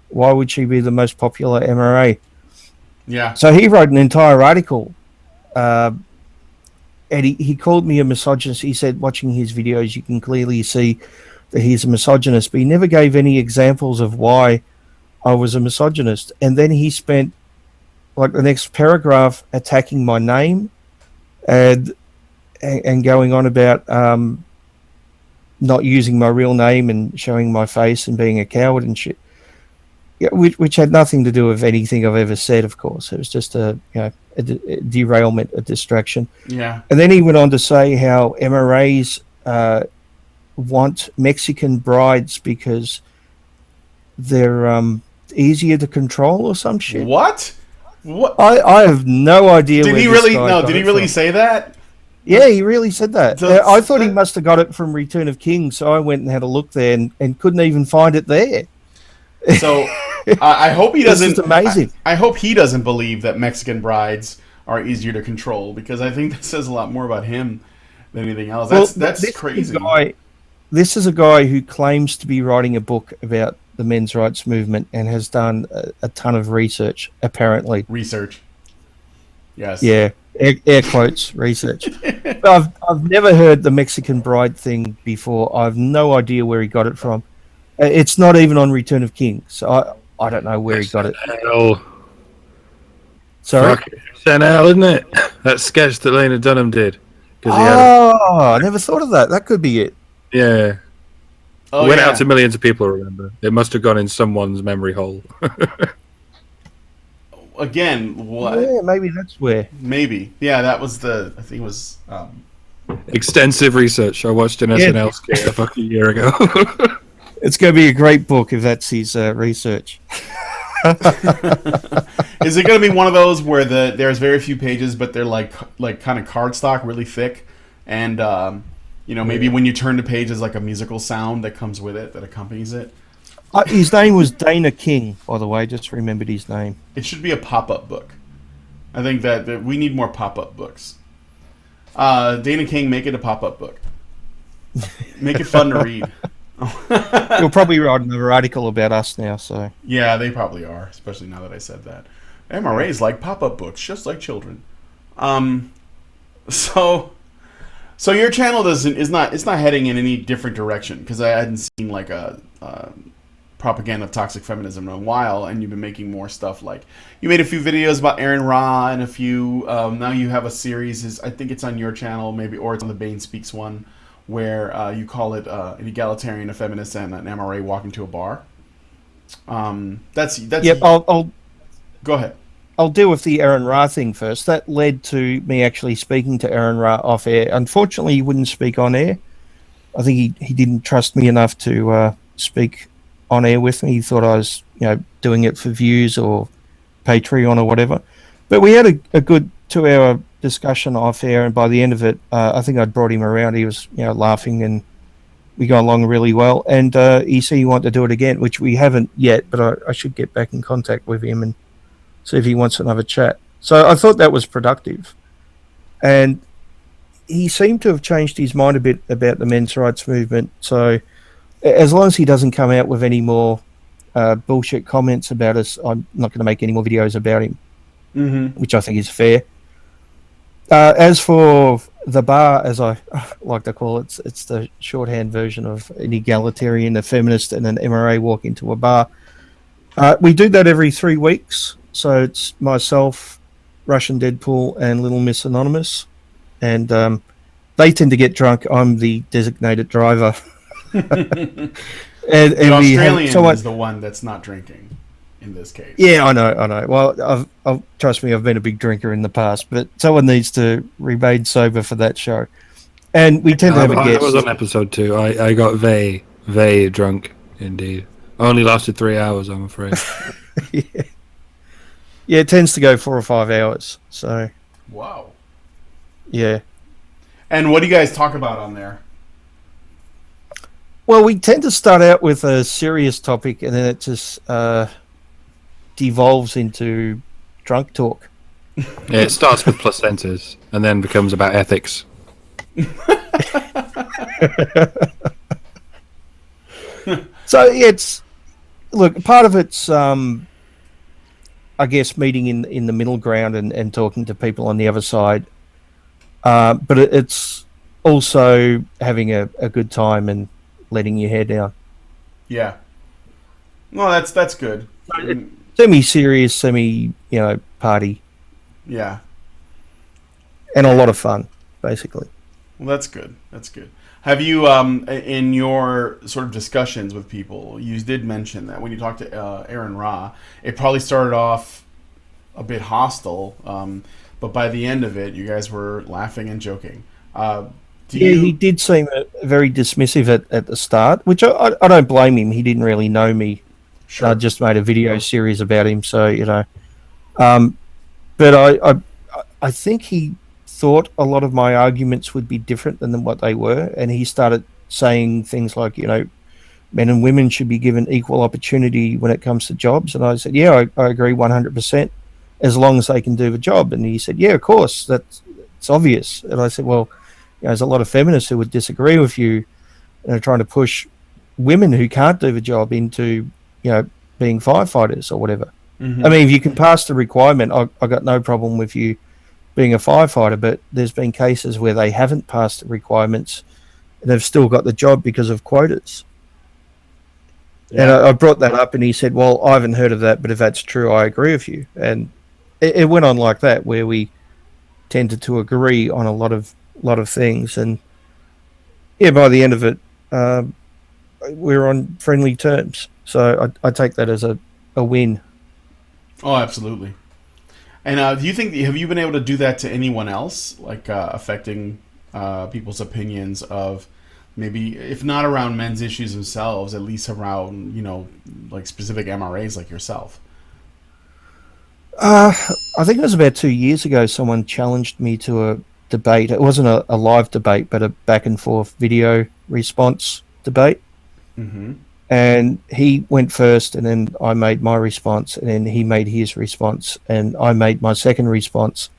why would she be the most popular MRA? Yeah. So he wrote an entire article, and he called me a misogynist. He said, watching his videos, you can clearly see that he's a misogynist, but he never gave any examples of why I was a misogynist. And then he spent the next paragraph attacking my name and going on about not using my real name and showing my face and being a coward and shit. Yeah, which had nothing to do with anything I've ever said, of course. It was just a derailment, a distraction. Yeah. And then he went on to say how MRAs want Mexican brides because they're easier to control or some shit. What? I have no idea. Did he really say that? Yeah, he really said that. I thought he must have got it from Return of Kings, so I went and had a look there and couldn't even find it there. So I hope he doesn't. It's amazing. I hope he doesn't believe that Mexican brides are easier to control, because I think that says a lot more about him than anything else. That's crazy. This is a guy who claims to be writing a book about the men's rights movement and has done a ton of research, apparently. Research. Yes. Yeah, air quotes, research. I've never heard the Mexican bride thing before. I have no idea where he got it from. It's not even on Return of Kings, so I don't know where he got it. Sorry? SNL, isn't it? That sketch that Lena Dunham did. I never thought of that. That could be it. Yeah. Oh, It went yeah. out to millions of people, remember. It must have gone in someone's memory hole. Again, what? Yeah, maybe that's where. Maybe. Yeah, that was the. I think it was. Extensive research. I watched an Yeah. SNL skit a fucking year ago. It's going to be a great book if that's his research. Is it going to be one of those where there's very few pages, but they're like kind of cardstock, really thick, and maybe when you turn the page, there's like a musical sound that comes with it that accompanies it. His name was Dana King, by the way. Just remembered his name. It should be a pop-up book. I think that we need more pop-up books. Dana King, make it a pop-up book. Make it fun to read. You'll probably write another article about us now. So Yeah, they probably are, especially now that I said that. MRAs like pop-up books, just like children. So your channel is not heading in any different direction, because I hadn't seen like a propaganda of toxic feminism in a while, and you've been making more stuff. Like you made a few videos about Aaron Ra, and a few now you have a series. I think it's on your channel, maybe, or it's on the Bane Speaks one, where you call it an egalitarian, a feminist, and an MRA walk into a bar. That's yep. I'll go ahead. I'll deal with the Aaron Ra thing first. That led to me actually speaking to Aaron Ra off air. Unfortunately, he wouldn't speak on air. I think he didn't trust me enough to speak on air with me. He thought I was, doing it for views or Patreon or whatever. But we had a good 2-hour discussion off air, and by the end of it, I think I'd brought him around. He was, laughing, and we got along really well. And he said he wanted to do it again, which we haven't yet, but I should get back in contact with him and see if he wants another chat. So I thought that was productive. And he seemed to have changed his mind a bit about the men's rights movement. So as long as he doesn't come out with any more bullshit comments about us, I'm not going to make any more videos about him, which I think is fair. As for the bar, as I like to call it, it's the shorthand version of an egalitarian, a feminist, and an MRA walk into a bar. We do that every 3 weeks. So it's myself, Russian Deadpool, and Little Miss Anonymous. And they tend to get drunk. I'm the designated driver. and The Australian is the one that's not drinking in this case. Yeah, I know. Well, I've trust me, I've been a big drinker in the past, but someone needs to remain sober for that show. And we tend to have a guest. I was on episode 2. I got very drunk, indeed. Only lasted 3 hours, I'm afraid. Yeah, it tends to go 4 or 5 hours. So. Wow. Yeah. And what do you guys talk about on there? Well, we tend to start out with a serious topic, and then it just devolves into drunk talk. Yeah, it starts with placentas and then becomes about ethics. So look, part of it's I guess meeting in the middle ground and talking to people on the other side, but it's also having a good time and letting your hair down. Yeah. No, that's good. Semi-serious, party. Yeah. And a lot of fun, basically. Well, that's good. That's good. Have you, in your sort of discussions with people, you did mention that when you talked to Aaron Ra, it probably started off a bit hostile, but by the end of it, you guys were laughing and joking. He did seem very dismissive at the start, which I don't blame him. He didn't really know me. Sure. I just made a video series about him, so, but I think he thought a lot of my arguments would be different than what they were, and he started saying things like, men and women should be given equal opportunity when it comes to jobs. And I said, yeah, I agree 100%, as long as they can do the job. And he said, yeah, of course, it's obvious. And I said, well, there's a lot of feminists who would disagree with you and are trying to push women who can't do the job into, being firefighters or whatever. Mm-hmm. I mean, if you can pass the requirement, I got no problem with you being a firefighter, but there's been cases where they haven't passed the requirements and they've still got the job because of quotas. Yeah. And I brought that up, and he said, well, I haven't heard of that, but if that's true, I agree with you. And it went on like that, where we tended to agree on a lot of things. And yeah, by the end of it, we're on friendly terms. So I take that as a win. Oh, absolutely. And do you think, have you been able to do that to anyone else, like affecting people's opinions of maybe, if not around men's issues themselves, at least around, like specific MRAs like yourself? I think it was about 2 years ago. Someone challenged me to a debate. It wasn't a live debate, but a back and forth video response debate. Mm-hmm. And he went first, and then I made my response, and then he made his response, and I made my second response.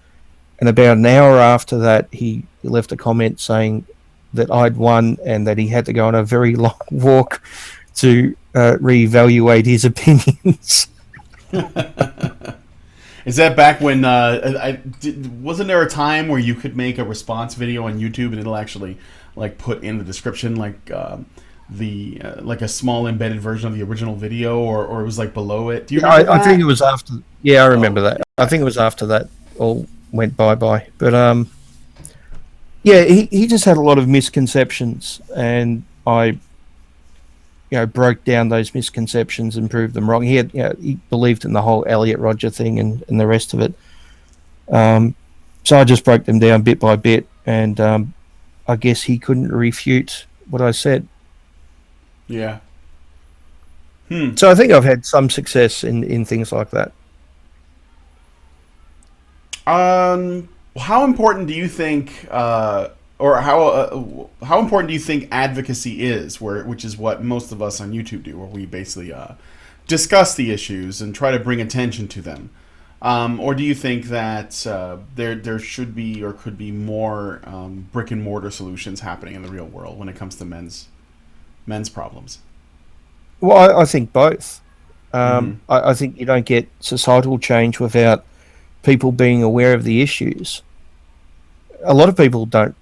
And about an hour after that, he left a comment saying that I'd won and that he had to go on a very long walk to reevaluate his opinions. Is that back when wasn't there a time where you could make a response video on YouTube and it'll actually like put in the description like like a small embedded version of the original video, or it was like below it? Do you remember I that? think it was after. Yeah, I remember that. I think it was after that all went bye-bye. But yeah, he just had a lot of misconceptions, and I broke down those misconceptions and proved them wrong. He believed in the whole Elliot Rodger thing and the rest of it. So I just broke them down bit by bit, and I guess he couldn't refute what I said. Yeah. So I think I've had some success in things like that. How important do you think, or how important do you think advocacy is, which is what most of us on YouTube do, where we basically discuss the issues and try to bring attention to them? Or do you think that there should be or could be more brick and mortar solutions happening in the real world when it comes to men's problems? Well, I think both. I think you don't get societal change without people being aware of the issues. A lot of people don't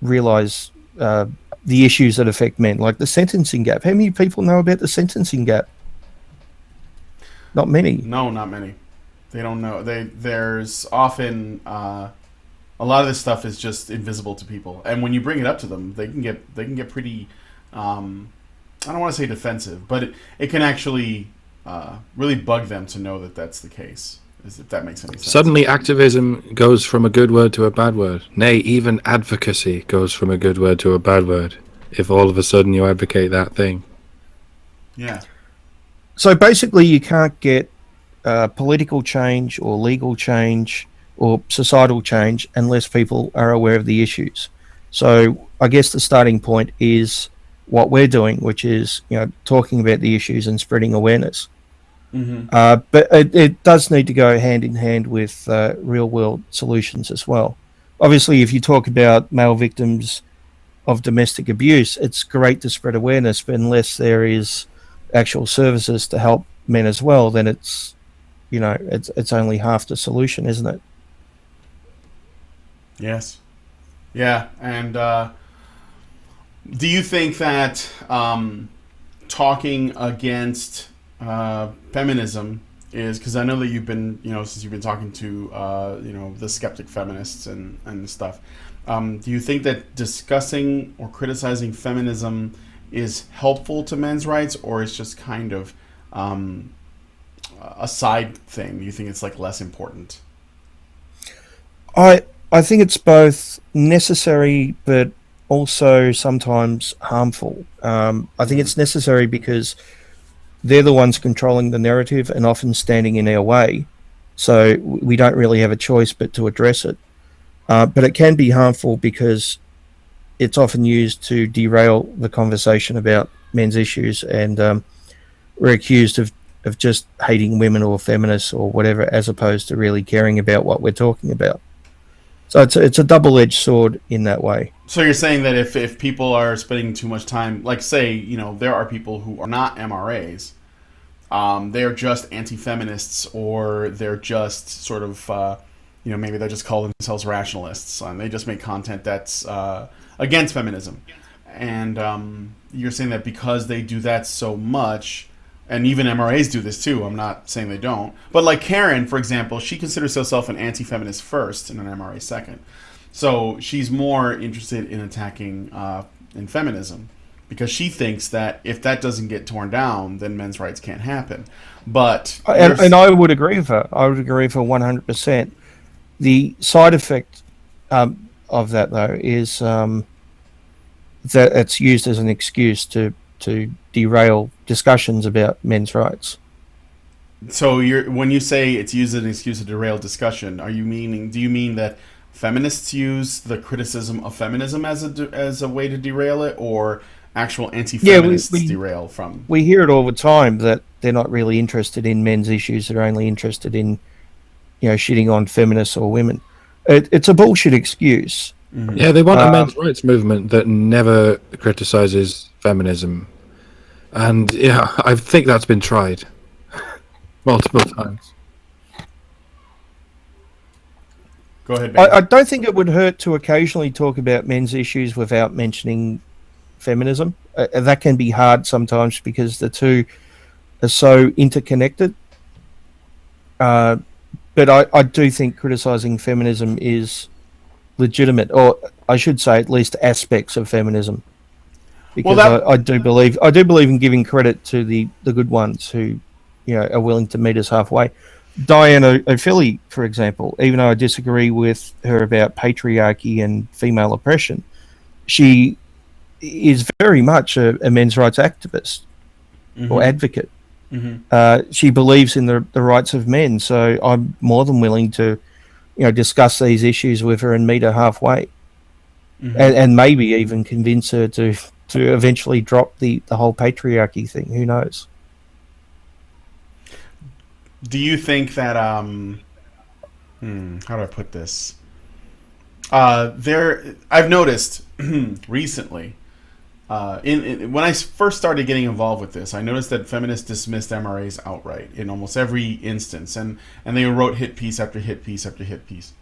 realize the issues that affect men, like the sentencing gap. How many people know about the sentencing gap? Not many. No, not many. They don't know. There's often a lot of this stuff is just invisible to people, and when you bring it up to them, they can get pretty. I don't want to say defensive, but it can actually really bug them to know that that's the case. If that makes any sense. Suddenly, activism goes from a good word to a bad word. Nay, even advocacy goes from a good word to a bad word. If all of a sudden you advocate that thing. Yeah. So basically, you can't get political change or legal change or societal change unless people are aware of the issues. So I guess the starting point is what we're doing, which is talking about the issues and spreading awareness. Mm-hmm. But it does need to go hand in hand with real world solutions as well. Obviously, if you talk about male victims of domestic abuse, it's great to spread awareness, but unless there is actual services to help men as well, then it's only half the solution, isn't it? Yes. Yeah, and do you think that talking against feminism is, because I know that you've been, since you've been talking to, the skeptic feminists and stuff, do you think that discussing or criticizing feminism is helpful to men's rights, or it's just kind of a side thing? Do you think it's like less important? I think it's both necessary, but also sometimes harmful. I think it's necessary because they're the ones controlling the narrative and often standing in our way. So we don't really have a choice but to address it. But it can be harmful because it's often used to derail the conversation about men's issues, and we're accused of just hating women or feminists or whatever, as opposed to really caring about what we're talking about. So it's a double-edged sword in that way. So you're saying that if people are spending too much time, like say, there are people who are not MRAs, they're just anti-feminists, or they're just sort of, maybe they just call themselves rationalists, and they just make content that's against feminism. And you're saying that because they do that so much, and even MRAs do this too, I'm not saying they don't, but like Karen, for example, she considers herself an anti-feminist first and an MRA second. So she's more interested in attacking in feminism because she thinks that if that doesn't get torn down, then men's rights can't happen. But and I would agree with her. I would agree with her 100%. The side effect of that, though, is that it's used as an excuse to derail discussions about men's rights. So when you say it's used as an excuse to derail discussion, do you mean that feminists use the criticism of feminism as a way to derail it, or actual anti-feminists derail from? We hear it all the time that they're not really interested in men's issues; they're only interested in, shitting on feminists or women. It's a bullshit excuse. Mm-hmm. Yeah, they want a men's rights movement that never criticizes feminism, and I think that's been tried multiple times. Go ahead, Ben. I don't think it would hurt to occasionally talk about men's issues without mentioning feminism. That can be hard sometimes because the two are so interconnected. But I do think criticizing feminism is legitimate, or I should say at least aspects of feminism. Because I do believe in giving credit to the good ones who are willing to meet us halfway. Diana O'Philly, for example, even though I disagree with her about patriarchy and female oppression, she is very much a men's rights activist or advocate. Mm-hmm. She believes in the rights of men, so I'm more than willing to discuss these issues with her and meet her halfway, and maybe even convince her to eventually drop the whole patriarchy thing. Who knows? Do you think that how do I put this? I've noticed recently, when I first started getting involved with this, I noticed that feminists dismissed MRAs outright in almost every instance, and they wrote hit piece after hit piece after hit piece.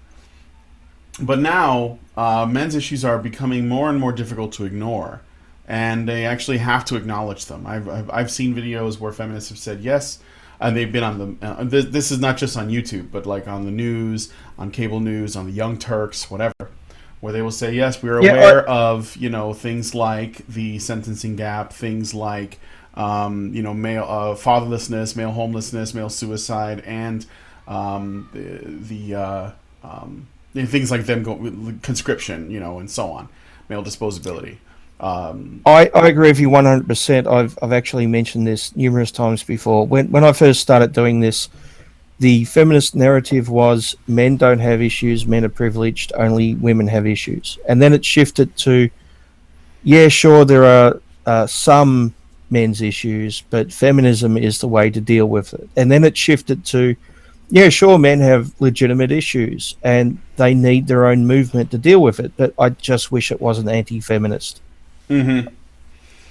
But now, men's issues are becoming more and more difficult to ignore, and they actually have to acknowledge them. I've seen videos where feminists have said yes. And they've been on the. This is not just on YouTube, but like on the news, on cable news, on the Young Turks, whatever, where they will say, "Yes, we are aware of things like the sentencing gap, things like male fatherlessness, male homelessness, male suicide, and the things like them conscription, and so on, male disposability." I agree with you 100%. I've actually mentioned this numerous times before. When I first started doing this, the feminist narrative was men don't have issues, men are privileged, only women have issues. And then it shifted to, sure, there are some men's issues, but feminism is the way to deal with it. And then it shifted to, sure, men have legitimate issues and they need their own movement to deal with it, but I just wish it wasn't anti-feminist. Mm-hmm.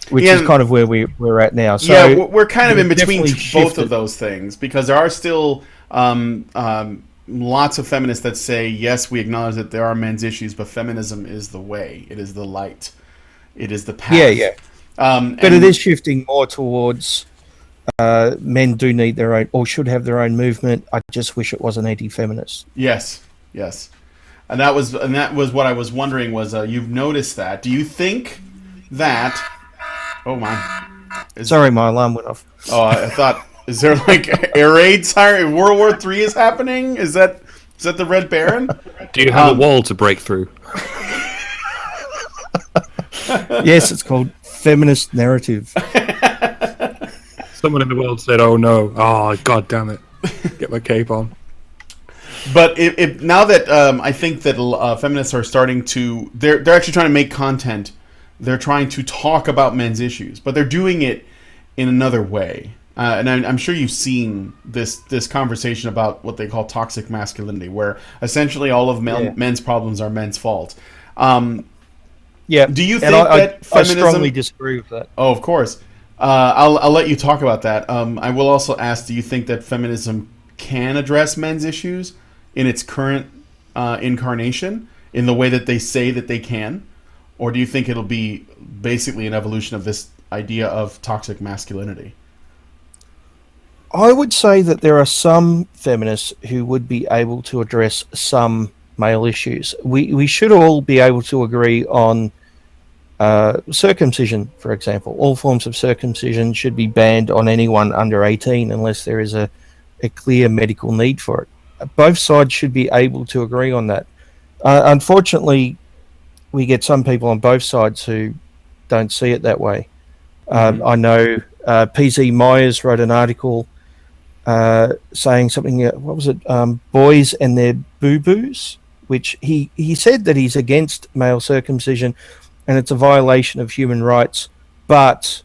Which is kind of where we're at now. So we're kind of in between both of those things, because there are still lots of feminists that say, yes, we acknowledge that there are men's issues, but feminism is the way. It is the light. It is the path. Yeah. But it is shifting more towards men do need their own, or should have their own movement. I just wish it wasn't anti-feminist. Yes. And that was what I was wondering was, you've noticed that. Do you think that... Oh my! Sorry, my alarm went off. Oh, I thought, is there like air raid siren? World War III is happening? Is that the Red Baron? Do you have a wall to break through? Yes, it's called feminist narrative. Someone in the world said, "Oh no! Oh god damn it! Get my cape on." But now that I think that feminists are starting to, they're actually trying to make content. They're trying to talk about men's issues, but they're doing it in another way. And I'm sure you've seen this conversation about what they call toxic masculinity, where essentially all of men's problems are men's fault. Do you think that feminism... I strongly disagree with that. Oh, of course. I'll let you talk about that. I will also ask, do you think that feminism can address men's issues in its current incarnation, in the way that they say that they can? Or do you think it'll be basically an evolution of this idea of toxic masculinity? I would say that there are some feminists who would be able to address some male issues. We should all be able to agree on Circumcision, for example. All forms of circumcision should be banned on anyone under 18 unless there is a clear medical need for it. Both sides should be able to agree on that. Unfortunately, we get some people on both sides who don't see it that way. I know PZ Myers wrote an article saying something, what was it, boys and their boo-boos, which he said that he's against male circumcision and it's a violation of human rights, but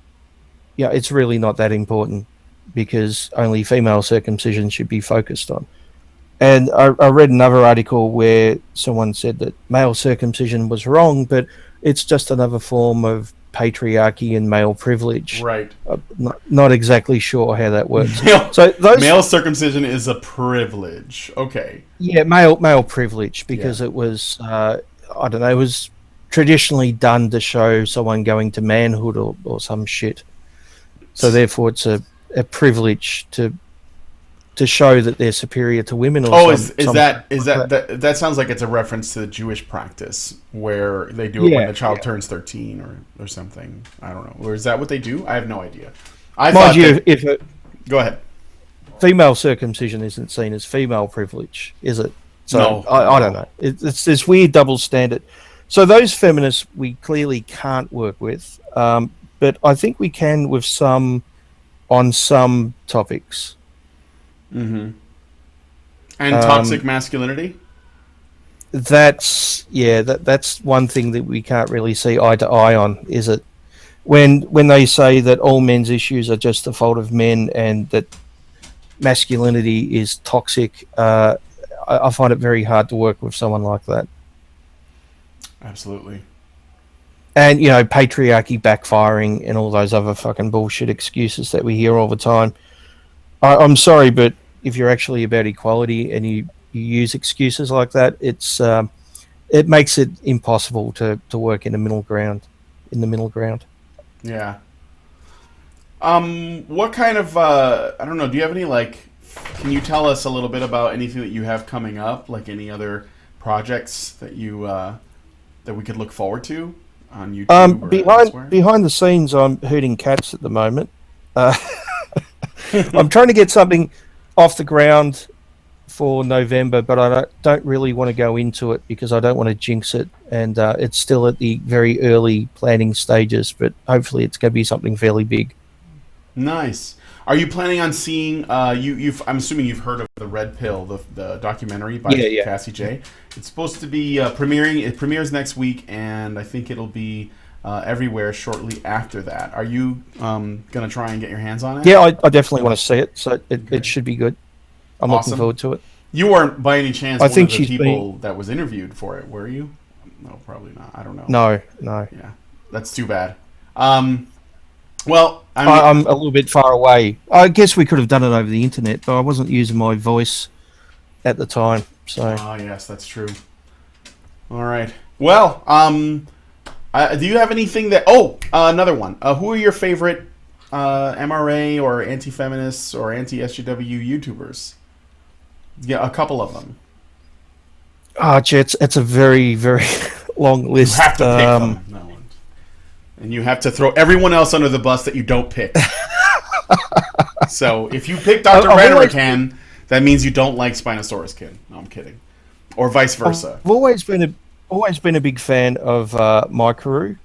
yeah, it's really not that important because only female circumcision should be focused on. And I read another article where someone said that male circumcision was wrong, but it's just another form of patriarchy and male privilege. Right. Not exactly sure how that works. Male circumcision is a privilege. Okay. Yeah, male privilege because it was I don't know, it was traditionally done to show someone going to manhood or some shit. So therefore, it's a privilege to show that they're superior to women. Or that sounds like it's a reference to the Jewish practice where they do it when the child turns 13 or something. I don't know. Or is that what they do? I have no idea. Go ahead. Female circumcision isn't seen as female privilege, is it? So no, I don't know. It's this weird double standard. So those feminists we clearly can't work with, but I think we can with on some topics. Mm-hmm. And toxic masculinity? That's one thing that we can't really see eye to eye on, is it? When they say that all men's issues are just the fault of men and that masculinity is toxic, I find it very hard to work with someone like that. Absolutely. And, patriarchy backfiring and all those other fucking bullshit excuses that we hear all the time. I'm sorry, but if you're actually about equality and you use excuses like that, it makes it impossible to work in the middle ground. Yeah. What kind of I don't know, do you have any can you tell us a little bit about anything that you have coming up, like any other projects that you that we could look forward to on YouTube or elsewhere? Behind the scenes, I'm herding cats at the moment. I'm trying to get something off the ground for November, but I don't really want to go into it because I don't want to jinx it, and it's still at the very early planning stages, but hopefully it's going to be something fairly big. Nice. Are you planning on seeing I'm assuming you've heard of The Red Pill, the documentary by Cassie J. It's supposed to be premiering. It premieres next week, and I think it'll be everywhere shortly after that. Are you going to try and get your hands on it? Yeah, I definitely want to see it, so it should be good. I'm looking forward to it. You weren't, by any chance, one of the people that was interviewed for it, were you? No, probably not. I don't know. No. Yeah, that's too bad. Well, I'm a little bit far away. I guess we could have done it over the internet, but I wasn't using my voice at the time. So. Yes, that's true. All right. Well, do you have anything that? Another one. Who are your favorite MRA or anti-feminists or anti-SJW YouTubers? Yeah, a couple of them. It's a very, very long list. You have to pick them. No. And you have to throw everyone else under the bus that you don't pick. So if you pick Dr. Ranamakan, that means you don't like Spinosaurus Kin. No, I'm kidding. Or vice versa. I've always been a big fan of Mikaru.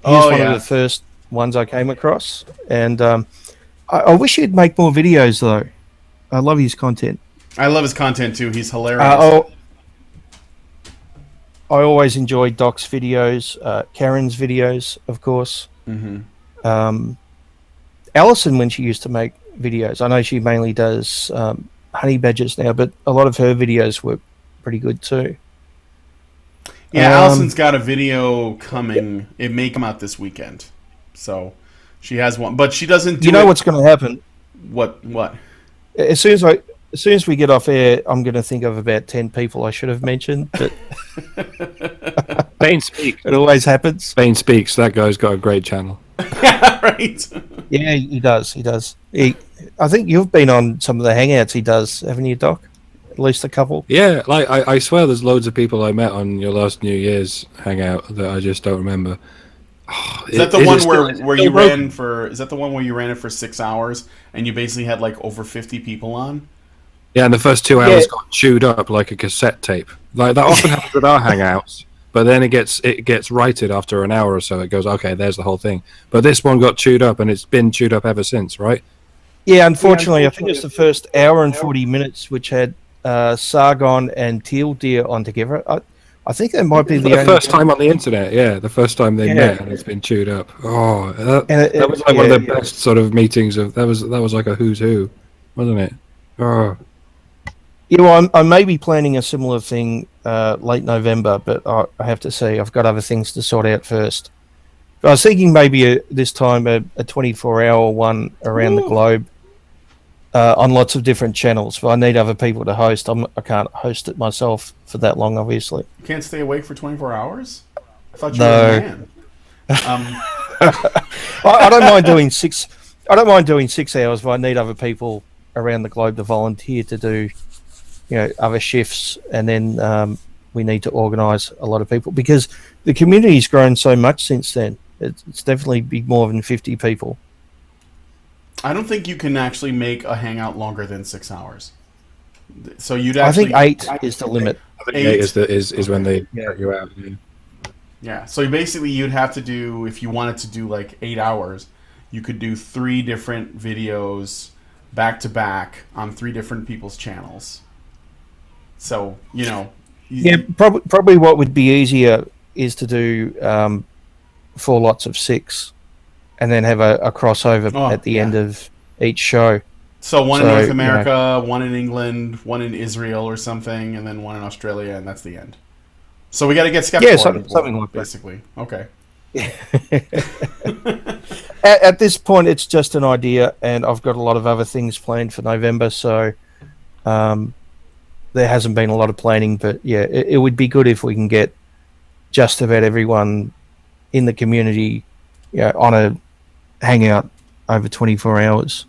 He's one of the first ones I came across. And I wish he'd make more videos, though. I love his content. I love his content, too. He's hilarious. I always enjoyed Doc's videos, Karen's videos, of course. Mm-hmm. Alison, when she used to make videos, I know she mainly does honey badgers now, but a lot of her videos were pretty good too. Yeah, Alison's got a video coming. It may come out this weekend, so she has one, but she doesn't. You know what's going to happen? What? As soon as we get off air, I'm going to think of about 10 people I should have mentioned. But Bane speaks. It always happens. Bane speaks. That guy's got a great channel. Right. Yeah, he does. I think you've been on some of the hangouts he does, haven't you, Doc? At least a couple. Yeah, I swear there's loads of people I met on your last New Year's hangout that I just don't remember. Is that the one where you ran for? Is that the one where you ran it for 6 hours and you basically had like over 50 people on? Yeah, and the first 2 hours got chewed up like a cassette tape. Like that often happens with our hangouts, but then it gets righted after an hour or so. It goes, okay, there's the whole thing. But this one got chewed up, and it's been chewed up ever since, right? Yeah, unfortunately, I think it's the first hour and 40 minutes, which had Sargon and Teal Deer on together. I think that might be the first time on the internet. Yeah, the first time they met, and it's been chewed up. Oh, that was like one of the best sort of meetings of that was like a who's who, wasn't it? Oh. Yeah, well, I may be planning a similar thing late November, but I have to say I've got other things to sort out first. But I was thinking maybe this time a 24-hour one around the globe on lots of different channels. But I need other people to host. I can't host it myself for that long, obviously. You can't stay awake for 24 hours? I thought you were a man. I don't mind doing 6. I don't mind doing 6 hours, but I need other people around the globe to volunteer to do, other shifts, and then we need to organise a lot of people because the community's grown so much since then. It's definitely big more than 50 people. I don't think you can actually make a hangout longer than 6 hours. So you'd actually. I think 8 is the limit. I think 8 is when they get you out. Yeah. So basically, you'd have to do, if you wanted to do like 8 hours, you could do 3 different videos back to back on 3 different people's channels. So probably what would be easier is to do 4 lots of 6, and then have a crossover at the end of each show. So one in North America, one in England, one in Israel or something, and then one in Australia, and that's the end. So we got to get skeptical. Yeah, something like basically. Okay. At this point, it's just an idea, and I've got a lot of other things planned for November, so there hasn't been a lot of planning. But yeah, it would be good if we can get just about everyone in the community on a hangout over 24 hours.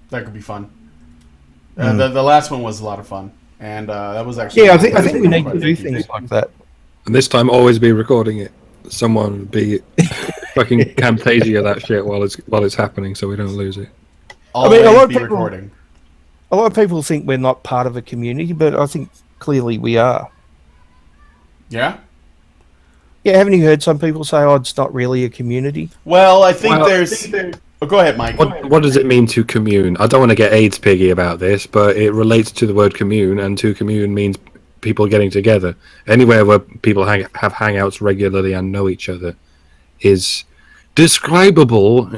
That could be fun. The last one was a lot of fun, and that was actually. Yeah, I think we need to do things like that. And this time, always be recording it. Someone be fucking Camtasia that shit while it's happening, so we don't lose it. Always a lot of people think we're not part of a community, but I think clearly we are. Yeah. Yeah, haven't you heard some people say, "Oh, it's not really a community"? Well, I think there's. Oh, go ahead, Mike. What does it mean to commune? I don't want to get AIDS piggy about this, but it relates to the word commune, and to commune means people getting together. Anywhere where people have hangouts regularly and know each other is describable,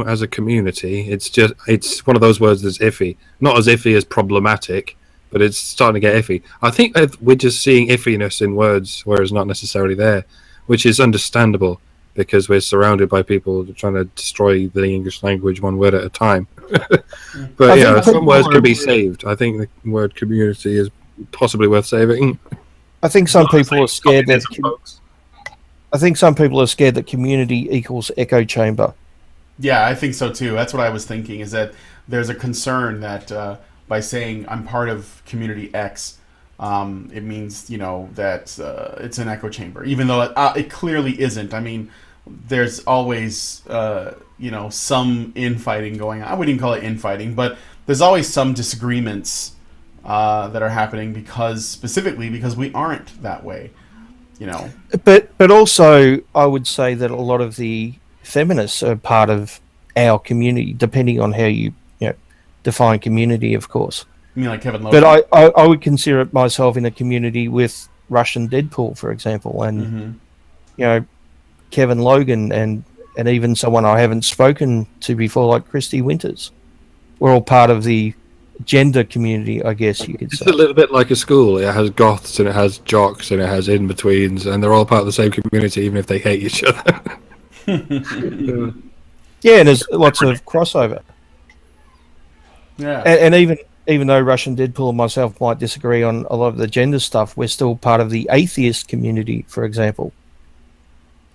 as a community. It's one of those words that's iffy. Not as iffy as problematic, but it's starting to get iffy. I think we're just seeing iffiness in words where it's not necessarily there, which is understandable because we're surrounded by people trying to destroy the English language one word at a time. But some words can be saved. I think the word community is possibly worth saving. I think some people are scared that. I think some people are scared that community equals echo chamber. Yeah, I think so too. That's what I was thinking. Is that there's a concern that by saying I'm part of community X, it means that it's an echo chamber, even though it clearly isn't. I mean, there's always some infighting going on. I wouldn't even call it infighting, but there's always some disagreements that are happening specifically because we aren't that way, But also, I would say that a lot of the feminists are part of our community, depending on how you define community, of course. You mean like Kevin Logan? But I would consider myself in a community with Russian Deadpool, for example, and Kevin Logan, and even someone I haven't spoken to before, like Christy Winters. We're all part of the gender community, I guess you could say. It's a little bit like a school. It has goths and it has jocks and it has in-betweens, and they're all part of the same community, even if they hate each other. Yeah, and there's lots of crossover. Yeah, and even though Russian Deadpool and myself might disagree on a lot of the gender stuff, we're still part of the atheist community, for example.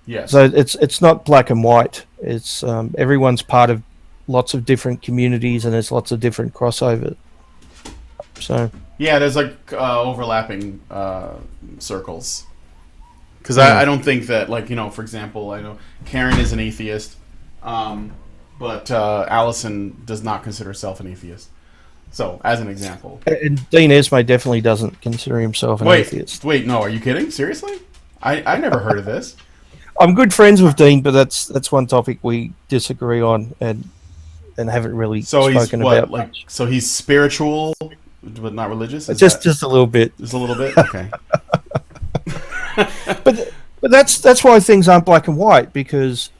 Yes. So it's not black and white. It's everyone's part of lots of different communities, and there's lots of different crossover. So yeah, there's like overlapping circles. Because I don't think that, like, for example, I know Karen is an atheist, but Allison does not consider herself an atheist. So, as an example. And Dean Esme definitely doesn't consider himself an atheist. Wait, no, are you kidding? Seriously? I never heard of this. I'm good friends with Dean, but that's one topic we disagree on and haven't really spoken about. So he's spiritual, but not religious? Just a little bit. Just a little bit? Okay. but that's why things aren't black and white, because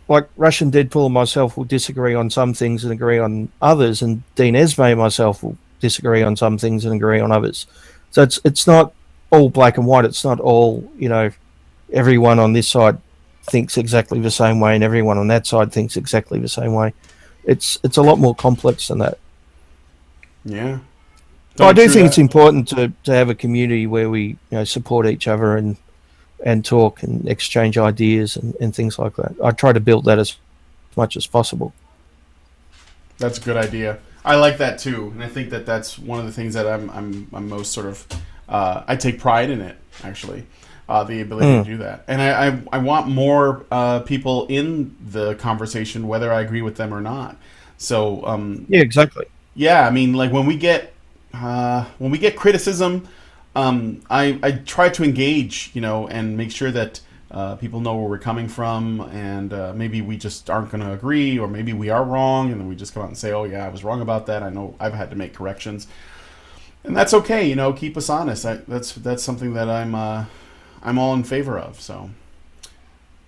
like Russian Deadpool and myself will disagree on some things and agree on others, and Dean Esme and myself will disagree on some things and agree on others. So it's not all black and white. It's not all, everyone on this side thinks exactly the same way and everyone on that side thinks exactly the same way. It's a lot more complex than that. Yeah. So I do think it's important to have a community where we support each other and talk and exchange ideas and things like that. I try to build that as much as possible. That's a good idea. I like that too, and I think that that's one of the things that I'm most sort of I take pride in it, actually, the ability to do that. And I want more people in the conversation, whether I agree with them or not. So yeah, exactly. Yeah, I mean, like when we get criticism, I try to engage, and make sure that people know where we're coming from, and maybe we just aren't going to agree, or maybe we are wrong, and then we just come out and say, "Oh yeah, I was wrong about that. I know I've had to make corrections," and that's okay. Keep us honest. That's something that I'm all in favor of. So,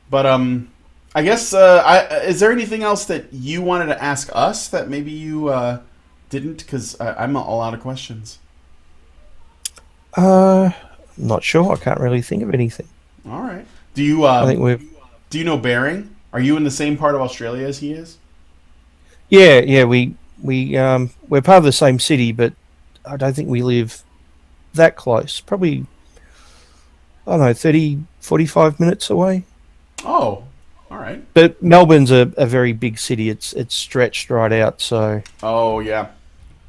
but I guess is there anything else that you wanted to ask us that maybe you didn't? Because I'm all out of questions. Not sure. I can't really think of anything. All right. Do you? I think do you know Bering? Are you in the same part of Australia as he is? Yeah. We're part of the same city, but I don't think we live that close. Probably, I don't know, 30, 45 minutes away. Oh, all right. But Melbourne's a very big city. It's stretched right out. So. Oh yeah.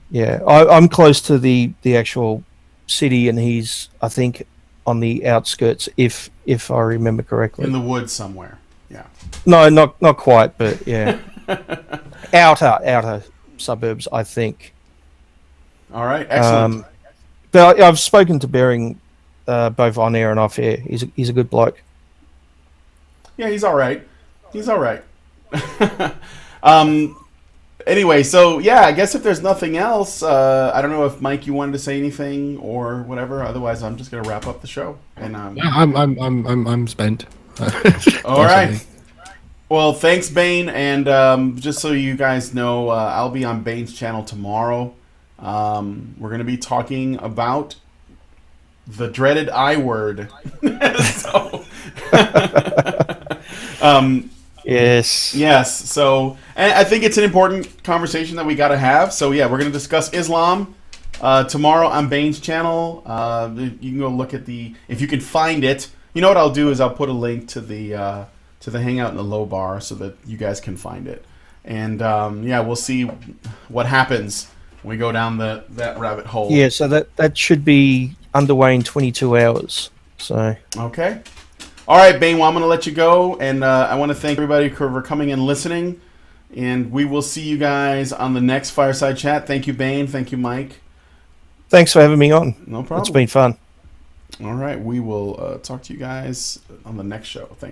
Yeah, I'm close to the actual city, and he's, I think, on the outskirts, if I remember correctly. In the woods somewhere. Yeah. No, not quite, but yeah. outer suburbs, I think. All right, excellent. But I've spoken to Bering both on air and off air. He's a good bloke. Yeah, he's all right. He's all right. Anyway, so yeah, I guess if there's nothing else, I don't know if Mike, you wanted to say anything or whatever. Otherwise, I'm just gonna wrap up the show. And I'm spent. All right. Well, thanks, Bein, and just so you guys know, I'll be on Bane's channel tomorrow. We're gonna be talking about the dreaded I word. So, Yes. So, and I think it's an important conversation that we got to have. So, yeah, we're going to discuss Islam tomorrow on Bane's channel. You can go look at if you can find it. You know what I'll do is I'll put a link to the hangout in the low bar so that you guys can find it. And yeah, we'll see what happens when we go down that rabbit hole. Yeah. So that should be underway in 22 hours. So. Okay. All right, Bein, well, I'm going to let you go, and I want to thank everybody for coming and listening, and we will see you guys on the next Fireside Chat. Thank you, Bein. Thank you, Mike. Thanks for having me on. No problem. It's been fun. All right, we will talk to you guys on the next show. Thank you.